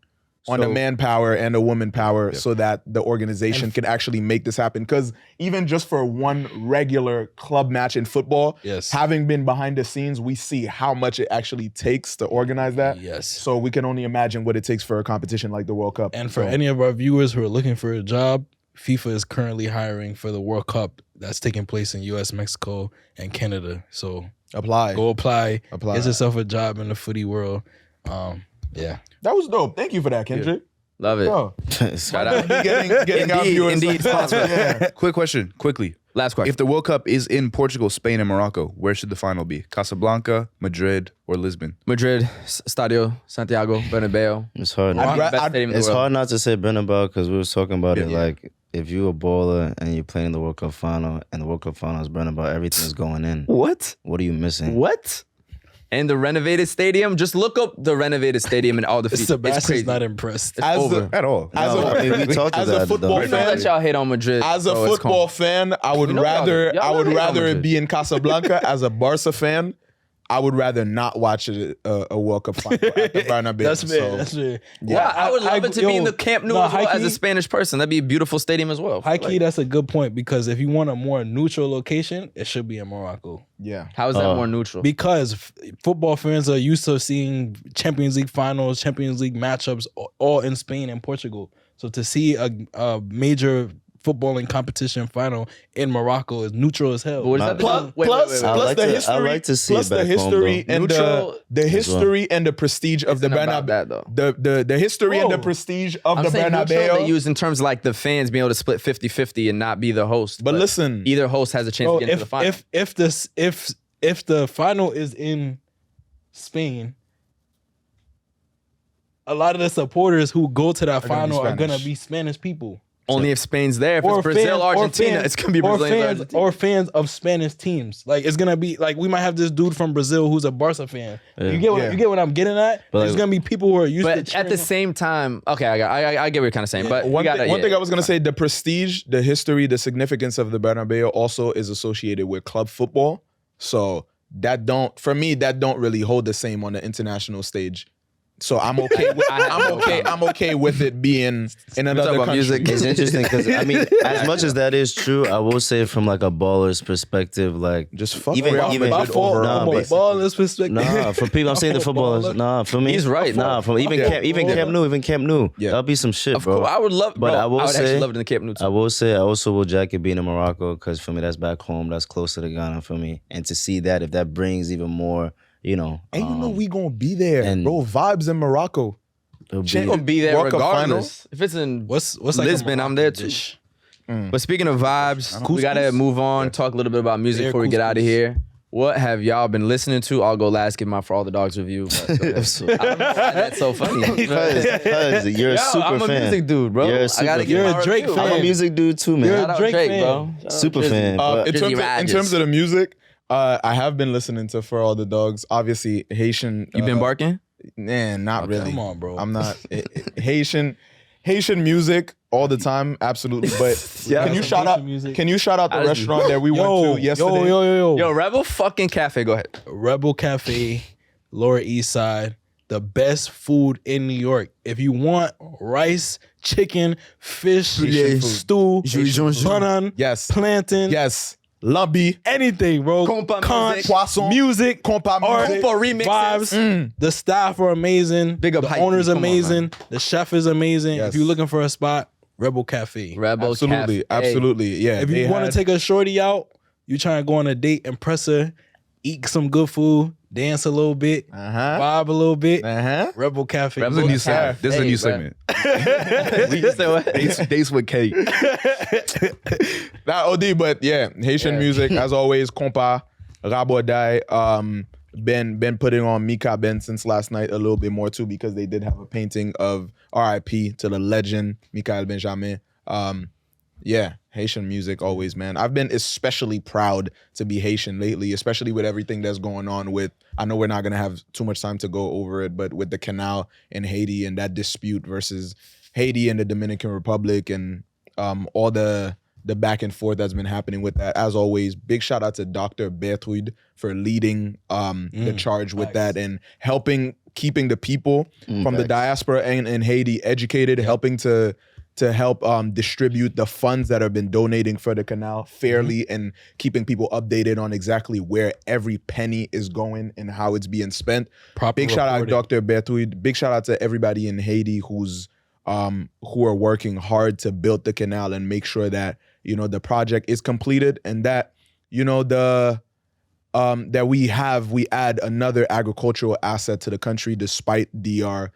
manpower and the woman power so that the organization can actually make this happen. Because even just for one regular club match in football, having been behind the scenes, we see how much it actually takes to organize that. Yes. So we can only imagine what it takes for a competition like the World Cup. And for any of our viewers who are looking for a job, FIFA is currently hiring for the World Cup that's taking place in US, Mexico, and Canada. So Apply. Go apply. Apply. Get yourself a job in the footy world. Yeah. That was dope. Thank you for that, Kendrick. Love it. Yo, Shout out. getting our viewers Indeed. yeah. Quick question, quickly. Last question. If the World Cup is in Portugal, Spain, and Morocco, where should the final be? Casablanca, Madrid, or Lisbon? Madrid, Stadio Santiago Bernabeu. It's hard. Best stadium in the It's world. hard not to say Bernabeu because we were talking about it. Yeah. Like, if you're a baller and you're playing the World Cup final and the World Cup final is Bernabeu, everything is going in. What? What are you missing? What? And the renovated stadium? Just look up the renovated stadium and all the features. It's Sebastian's crazy. not impressed. It's over. At all. As No, I mean, we talked as about a it, football I know that fan, y'all hate on Madrid. as a so it's football fan, I would We know y'all rather do. Y'all hate on it Madrid. be in Casablanca. As a Barca fan, I would rather not watch a World Cup final at the Bernabeu. That's fair. So, That's fair. Yeah, I would love it to be in the Camp Nou as well as high-key- a Spanish person. That'd be a beautiful stadium as well. High key, that's a good point because if you want a more neutral location, it should be in Morocco. yeah. How is that more neutral? Because football fans are used to seeing Champions League finals, Champions League matchups all in Spain and Portugal. So to see a major footballing competition final in Morocco is neutral as hell. What is that? Plus, Wait, plus I like the to- I history, like to see plus it the back home, history though. and Neutral the history and the prestige of the Isn't about Bernabeu. that, though. The history and the Whoa. prestige of I'm the saying neutral they Bernabeu. use in terms of like the fans being able to split 50-50 and not be the host. But listen, either host has a chance Bro, to get into the final. if the final is in Spain, a lot of the supporters who go to that gonna be final are gonna Spanish. be Spanish people. Only if Spain's there. If it's Brazil, Argentina, it's gonna be Brazil, Argentina. or fans of Spanish teams. Like it's gonna be like we might have this dude from Brazil who's a Barca fan. You get what I'm getting at? But There's like- gonna be people who are used to. But at the same time, okay, I get what you're kind of saying. But one one thing I was gonna say, the prestige, the history, the significance of the Bernabeu also is associated with club football. So that don't really hold the same on the international stage. So I'm okay. I'm okay with it being in another about country. music. It's interesting because I mean, as much as that is true, I will say from like a baller's perspective, like Just fuck even Real even Madrid overall, basically. ballers perspective. Nah, for people, I'm saying the footballers. Nah, for me, He's right. Nah, from even Camp Nou, Yeah. that'll be some shit, Of bro. course, I would love, But bro, I will would say- actually love it in the Camp Nou too. I will say I also will jack it being in Morocco because for me that's back home, that's closer to Ghana for me, and to see that if that brings even more, you know, And you know we gonna be there, and- bro. Vibes in Morocco. it'll be- We're gonna be there World Cup regardless. If it's in What's like a Lisbon, I'm there too. dish? But speaking of vibes, we gotta move on. Talk a little bit about music Yeah, before we get out of couscous. here. What have y'all been listening to? I'll go last. Give my For All the Dogs review. But I don't know why that's so funny. Cause you're a Yo, super I'm a fan. music dude, bro. You're a I super gotta fan. give You're my a Drake review. fan. I'm a music dude too, man. You're a Shout out Drake Drake, fan. bro. Shout out Super Drizzy. fan. But In Drizzy terms of the Rodgers. music, I have been listening to For All the Dogs. Obviously, Haitian. You been barking? Nah, not really. Come on, bro. I'm not Haitian music all the time, absolutely. But Yeah. can you shout out? Music. Can you shout out the I just- restaurant that we went to yesterday? Yo, Rebel fucking Cafe. Go ahead. Rebel Cafe, Lower East Side, the best food in New York. If you want rice, chicken, fish, Haitian food. stew, Jean-Jean. banan, Yes. plantain, Yes. Lambi. anything, bro. Compa Conch, music. Poisson. music, Compa art, music. Compa remixes. vibes. The staff are amazing. Big up the Hype owner's Beat. Come on, amazing. The chef is amazing. Yes. If you're looking for a spot, Rebel Cafe. Rebel Absolutely, Cafe. absolutely. Yeah. If you want to take a shorty out, you trying to go on a date, impress her, eat some good food, dance a little bit, vibe a little bit. Rebel Cafe. This is a new segment. This is a new segment. We just said what? Dates with Kate. Not OD, but yeah, Haitian music as always. Compa, Rabodai. Been putting on Mika Ben since last night a little bit more too because they did have a painting of R.I.P. to the legend Michael Benjamin. Yeah, Haitian music always, man. I've been especially proud to be Haitian lately, especially with everything that's going on with, I know we're not going to have too much time to go over it, but with the canal in Haiti and that dispute versus Haiti and the Dominican Republic and all the back and forth that's been happening with that. As always, big shout out to Dr. Bertrude for leading the charge with that and helping keeping the people from the diaspora and in Haiti educated, helping to help distribute the funds that have been donating for the canal fairly and keeping people updated on exactly where every penny is going and how it's being spent. Big shout out Dr. Bertrude. Big shout out to everybody in Haiti who are working hard to build the canal and make sure that, you know, the project is completed and that, you know, that we add another agricultural asset to the country despite DR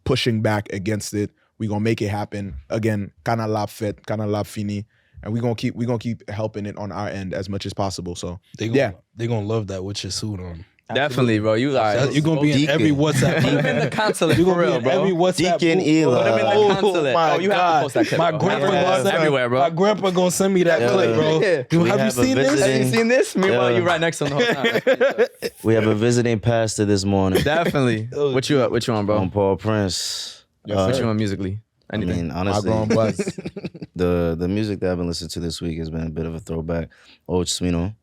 pushing back against it. We're gonna make it happen. Again, kana lab fit, kana lab fini. And we're gonna keep helping it on our end as much as possible. So They're gonna love that with your suit on. Definitely, bro. You are. You're gonna be in every WhatsApp. Put him in the consulate for real, bro. Every WhatsApp. Deacon Eli. Put him in the consulate. My You have to post that clip. My bro. grandpa gonna send everywhere, bro. My grandpa gonna send me that clip, bro. Have you seen this? Have you seen this? Meanwhile, you right next to him the whole time. We have a visiting pastor this morning. Definitely. What you on, bro? On Paul Prince. What you on musically? Anything? I mean, honestly, the music that I've been listening to this week has been a bit of a throwback. Old Smino,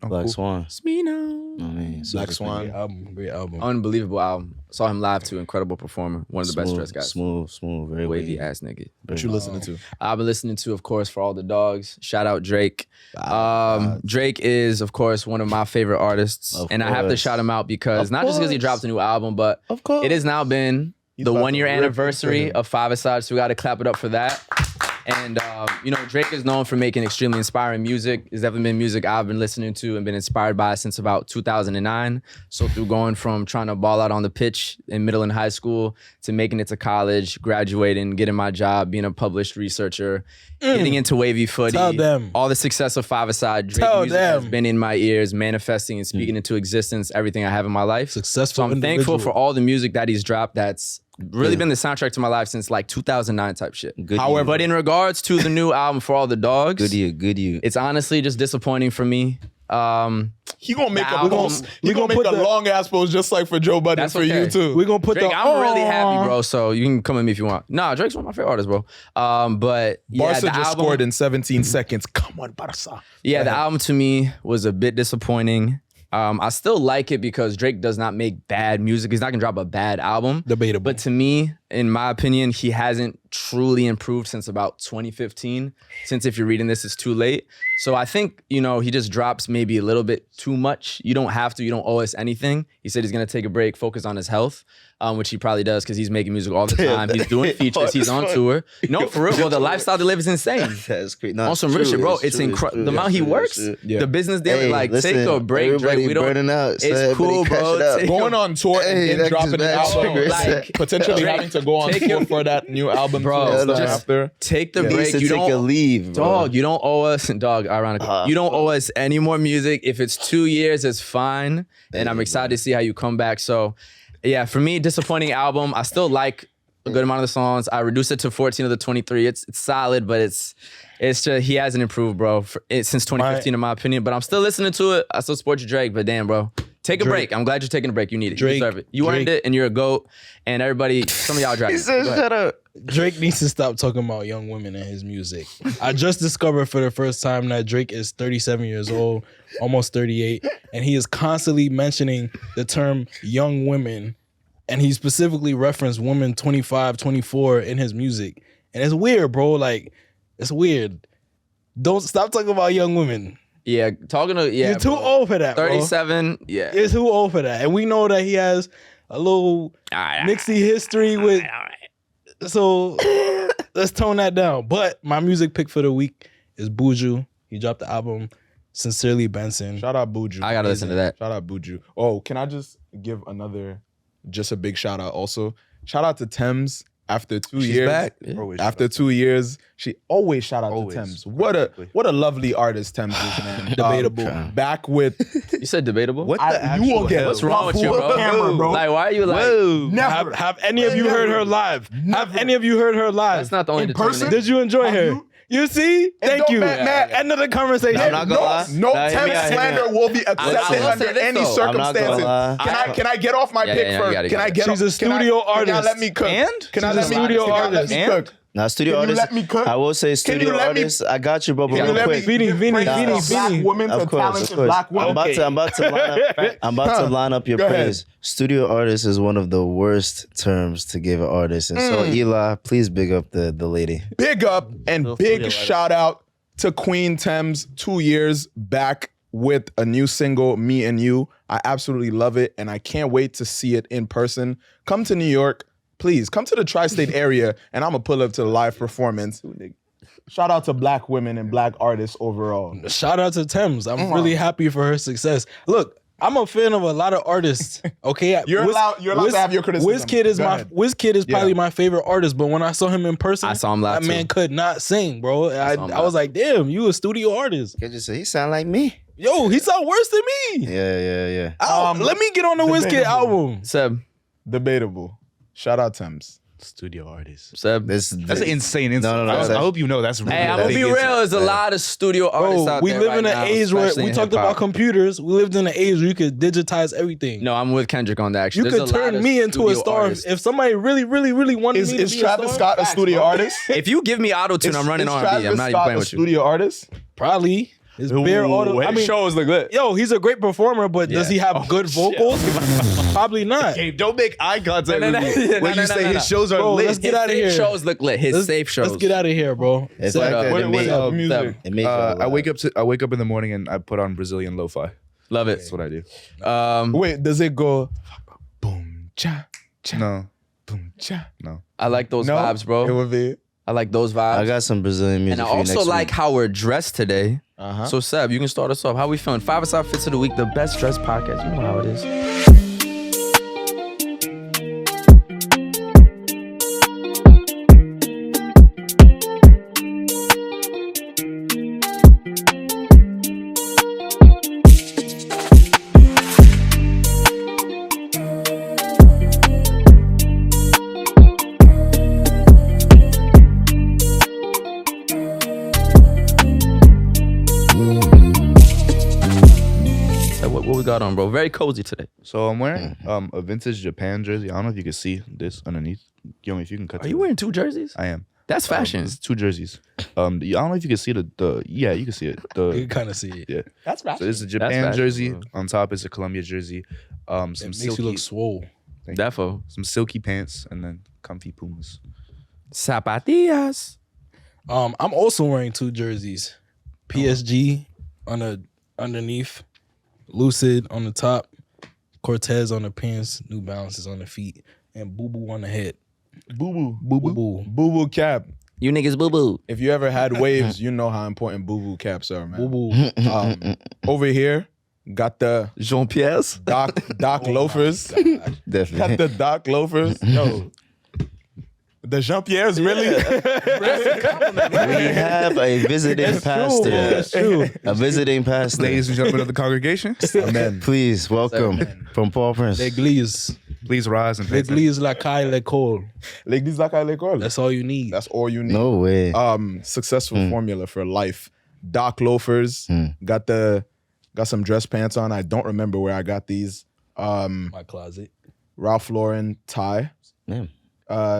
Black Swan. Smino. I mean, Black Swan. Great album. Unbelievable album. Saw him live too. Incredible performer. One of the best dressed guys. Smooth, very wavy ass nigga. What you listening to? I've been listening to, of course, For All the Dogs. Shout out Drake. Drake is, of course, one of my favorite artists. And I have to shout him out because not just because he dropped a new album, but it has now been the 1 year anniversary of 5ASIDE, so we got to clap it up for that. And, Drake is known for making extremely inspiring music. It's definitely been music I've been listening to and been inspired by since about 2009. So through going from trying to ball out on the pitch in middle and high school to making it to college, graduating, getting my job, being a published researcher, getting into wavy footy. Tell them. All the success of 5ASIDE, Drake music has been in my ears, manifesting and speaking into existence everything I have in my life. Successful So I'm thankful for all the music that he's dropped that's really been the soundtrack to my life since like 2009 type shit. However, but in regards to the new album For All the Dogs, good you. It's honestly just disappointing for me. He gonna make a long ass post just like for Joe Budden for you too. We're gonna put Drake, I'm really happy, bro. So you can come at me if you want. Nah, Drake's one of my favorite artists, bro. But Barca just scored in 17 seconds. Come on, Barca. Yeah, the album to me was a bit disappointing. I still like it because Drake does not make bad music. He's not gonna drop a bad album. Debatable. But to me, in my opinion, he hasn't truly improved since about 2015. Since if you're reading this, it's too late. So I think, he just drops maybe a little bit too much. You don't have to, you don't owe us anything. He said he's gonna take a break, focus on his health, which he probably does because he's making music all the time. He's doing features, he's on tour. No, for real, bro, the lifestyle they live is insane. That's great. On some real shit, bro. It's incredible. The amount he works, the business deal, take a break, Drake. We don't. Burning out, it's cool, bro. Going on tour and dropping an album, like potentially having to go on tour for that new album, bro. Just after. Take the break. You don't take a leave, bro. Dog. You don't owe us, ironically, you don't owe us any more music. If it's 2 years, it's fine. And I'm excited to see how you come back. So, yeah, for me, disappointing album. I still like a good amount of the songs. I reduced it to 14 of the 23. It's solid, but it's just he hasn't improved, bro, since 2015 in my opinion. But I'm still listening to it. I still support you, Drake. But damn, bro, take a break. I'm glad you're taking a break. You need it. Drake, you deserve it. You earned it, and you're a GOAT. And everybody, some of y'all dragging. He said, "Shut up." Drake needs to stop talking about young women in his music. I just discovered for the first time that Drake is 37 years old, almost 38, and he is constantly mentioning the term young women, and he specifically referenced women 25, 24 in his music. And it's weird, bro. Like, it's weird. Don't stop talking about young women. Yeah, You're too old for that, 37, bro. yeah. You're too old for that. And we know that he has a little mixy history with... So let's tone that down. But my music pick for the week is Buju. He dropped the album Sincerely Benson. Shout out Buju. I gotta listen to that. Shout out Buju. Oh, can I just give just a big shout out also? Shout out to Thames. After 2 years, back. After 2 years, she always shout out to Thames. What a lovely artist Thames is, man. Debatable. Back with You said debatable? What the actual you will get What's wrong with you, bro? camera, bro. Like, why are you like? Never. Have any of you heard her live? Have any of you heard her live? That's not the only In person? Did you enjoy her? You see? Thank you. End of the conversation. I'm not gonna lie. No Nah, hear me Thames out, hear me slander out. will be accepted will under say this, any though. I'm not gonna circumstances. lie. Can I get off my pick you first? got it, Can I get She's a studio artist. Can I let me cook? And? Can I let She's a me studio artist. cook? Now, studio Can you artist. let me cook? I will say studio let me- artist. I got you, bro. But Can you real let me quick. praise black women Of to course, talented of course. black women? I'm about to line up your Go ahead. praise. Studio artist is one of the worst terms to give an artist, and so Eli, please big up the lady. Big up and big shout out to Queen Thames. 2 years back with a new single, Me and You. I absolutely love it, and I can't wait to see it in person. Come to New York. Please, come to the tri-state area, and I'm going to pull up to the live performance. Shout out to black women and black artists overall. Shout out to Thames. I'm really happy for her success. Look, I'm a fan of a lot of artists. Okay, You're allowed to have your criticism. Wizkid is probably my favorite artist, but when I saw him in person, I saw him live that man could not sing, bro. I was like, damn, you a studio artist. Can't you say he sound like me? Yo, he sound worse than me. Yeah. Let me get on the Wizkid album. Seb. Debatable. Shout out Thames. Studio artist. Seb. That's an insane insight. No. I hope you know that's really Hey, I'm gonna be real. There's a lot of studio artists out we there live right in an now, age where especially we in talked hip-hop. about computers. We lived in an age where you could digitize everything. No, I'm with Kendrick on that. Actually, You There's could a lot turn of me into a studio star artists. if somebody really wanted me to Is be Travis a star. Scott a studio artist? If you give me auto tune, I'm running Is R&B. I'm Travis not even Scott playing a with you. studio artist? Probably. His bare auto. I mean, shows look lit. yo, he's a great performer, but does he have good vocals? Probably not. Hey, don't make eye contact No, no, with me no, when no, you no, say no, his no. shows are Bro, lit. let's get out of here. His shows look lit. His safe shows. Let's get out of here, bro. It's Set like up. that. What- It makes what- music. it makes I wake up in the morning and I put on Brazilian lo-fi. Love it. That's what I do. Wait, does it go boom cha cha No, boom cha? no. I like those No, vibes, it bro. would be. I like those vibes. I got some Brazilian music and I for you also next like week. how we're dressed today. Uh-huh. So Seb, you can start us off. How we feeling? 5ASIDE Fits of the Week, the best dressed podcast. You know how it is. What we got on, bro? Very cozy today. So I'm wearing a vintage Japan jersey. I don't know if you can see this underneath. Yo, if you can cut. Are you wearing two jerseys? I am. That's fashion. It's two jerseys. I don't know if you can see the yeah, you can see it. You can kind of see it. Yeah. That's fashion. So this is a Japan fashion, jersey. bro. On top is a Columbia jersey. Some It makes silky, you look swole. Defo. some silky pants, and then comfy Pumas. Zapatillas. I'm also wearing two jerseys. PSG on the underneath, Lucid on the top, Cortez on the pants, New Balances on the feet, and Boo Boo on the head. Boo Boo Boo. boo cap. You niggas boo boo. If you ever had waves, you know how important boo boo caps are, man. Boo Boo. Over here, got the Jean Pierre's. Doc loafers. Definitely. Got the Doc loafers. Yo, the Jean Pierre's really. We have a visiting pastor. It's true. A visiting pastor. Ladies and gentlemen of the congregation, Amen. Please welcome from Paul Prince. L'église. please rise and pay attention. L'église, la caille, l'école. L'église like à l'école. That's all you need. That's all you need. No way. Successful formula for life. Doc loafers. Got some dress pants on. I don't remember where I got these. My closet. Ralph Lauren tie. Yeah.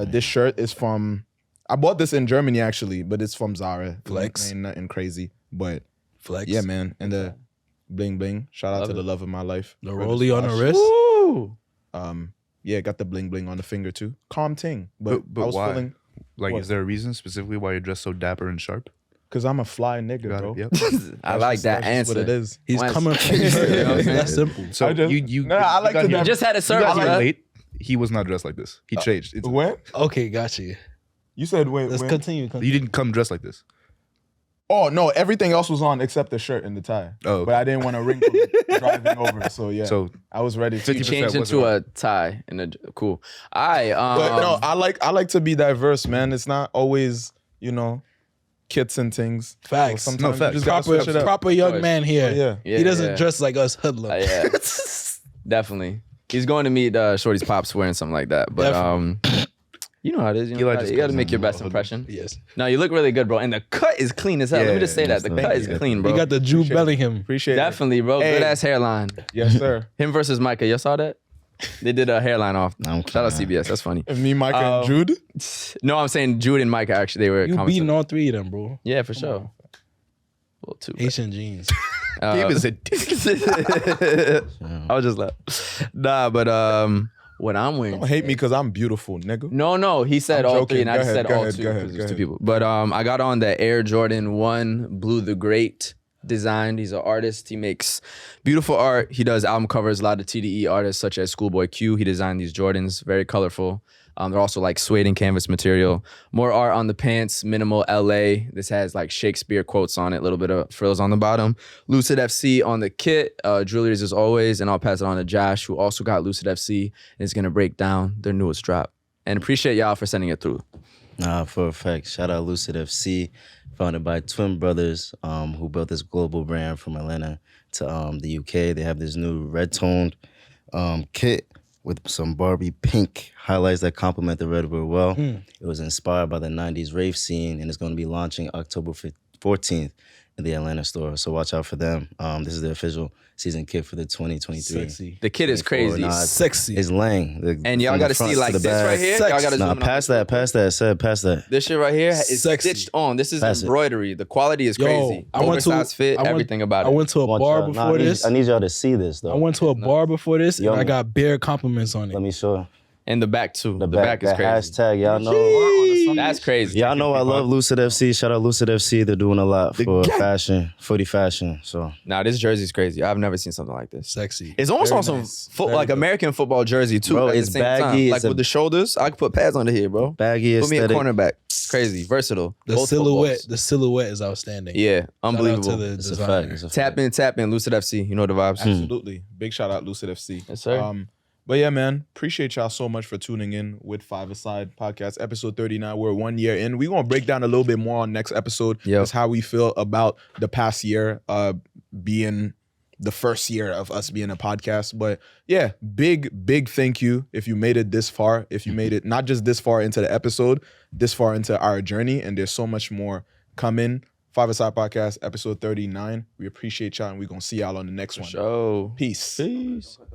This shirt is from. I bought this in Germany actually, but it's from Zara. Flex. Ain't nothing crazy, but Flex. yeah, man. And the bling bling. Shout out to the love of my life. The Brother rollie on the Slash. wrist. Woo! Yeah, got the bling bling on the finger too. Calm ting, but I was why? feeling Like, What? is there a reason specifically why you're dressed so dapper and sharp? because I'm a fly nigga, Got bro. it. Yep. I like that That's just answer. what it is. He's Why- coming from the shirt. You know what I'm saying? That's simple. So I just- you No, I like got to here- You just had a you service, got here man. late. He was not dressed like this. He changed. It's- When? Okay, got you. You said wait. Let's when? continue. You didn't come dressed like this. Oh no, everything else was on except the shirt and the tie. Oh, okay. But I didn't want to wrinkle driving over. So yeah, So I was ready to. You 50% changed wasn't into on. a tie and a cool. I But no, I like to be diverse, man. It's not always kits and things. Facts. So sometimes No, you facts. just gotta switch it up. Proper young man here. Yeah. Yeah, He doesn't yeah. dress like us hoodlum. Yeah, definitely. He's going to meet Shorty's pops wearing something like that. But you know how it is. You Eli got just to comes make in your best hood. impression. Yes. No, you look really good, bro. And the cut is clean as hell. Let me Yeah, just say that. The cut is clean, bro. He got the Jude Appreciate it. Bellingham. Appreciate Definitely, bro. Hey. Good ass hairline. it. Yes, sir. Him versus Micah. You saw that? They did a hairline off. I'm Shout out crying. CBS. That's funny. And me, Micah, and Jude. No, I'm saying Jude and Micah actually. They were You commenting. beating all three of them, bro. Yeah, for sure. Well, two. Haitian jeans. Gabe is a I was just like, nah, but what I'm wearing. Don't hate me because I'm beautiful, nigga. No, he said I'm all joking. three, and I Go just ahead, said go all ahead, two go ahead, because go there's two ahead. people. But I got on the Air Jordan 1 Blue the Great designed. He's an artist. He makes beautiful art. He does album covers. A lot of TDE artists such as Schoolboy Q. He designed these Jordans, very colorful. They're also like suede and canvas material. More art on the pants, minimal LA. This has like Shakespeare quotes on it, a little bit of frills on the bottom. Lucid FC on the kit, jewelries as always, and I'll pass it on to Josh, who also got Lucid FC and is gonna break down their newest drop. And appreciate y'all for sending it through. For a fact, shout out Lucid FC, founded by twin brothers who built this global brand from Atlanta to the UK. They have this new red-toned kit with some Barbie pink highlights that complement the red real well. It was inspired by the 90s rave scene, and it's going to be launching October 14th in the Atlanta store. So watch out for them. This is the official season kit for the 2023. Sexy. The kit is crazy. Sexy. It's lang. And y'all got to see like this right here. Y'all got to zoom in pass that. Pass that. This shit right here is Sexy. stitched on. This is Pass it. embroidery. The quality is crazy. Oversized fit, everything about it. I went to a bar before this. I need y'all to see this though. I went to a bar before this, and Yo. I got bare compliments on it. Let me show. And the back too. The back back is crazy. Hashtag, y'all know. That's crazy. Y'all know I love Lucid FC. Shout out Lucid FC. They're doing a lot for fashion, footy fashion. So Nah, this jersey's crazy. I've never seen something like this. Sexy. It's almost Very on some nice. like Very American football jersey too. Bro, at it's the same baggy. Time. It's Like with the shoulders, I could put pads under here, bro. baggy Put me a aesthetic. cornerback. Crazy, versatile. The Both silhouette. footballs. The silhouette is outstanding. Yeah, Shout out unbelievable. to the It's a designer. fact. It's a fact. Tap in, Lucid FC. You know the vibes. Absolutely. Big shout out Lucid FC. Yes, sir. But yeah, man, appreciate y'all so much for tuning in with 5ASIDE podcast, episode 39. We're 1 year in. We're going to break down a little bit more on next episode. Yep. That's how we feel about the past year being the first year of us being a podcast. But yeah, big thank you if you made it this far. If you made it not just this far into the episode, this far into our journey. And there's so much more coming. 5ASIDE podcast, episode 39. We appreciate y'all, and we're going to see y'all on the next one. Show. Peace.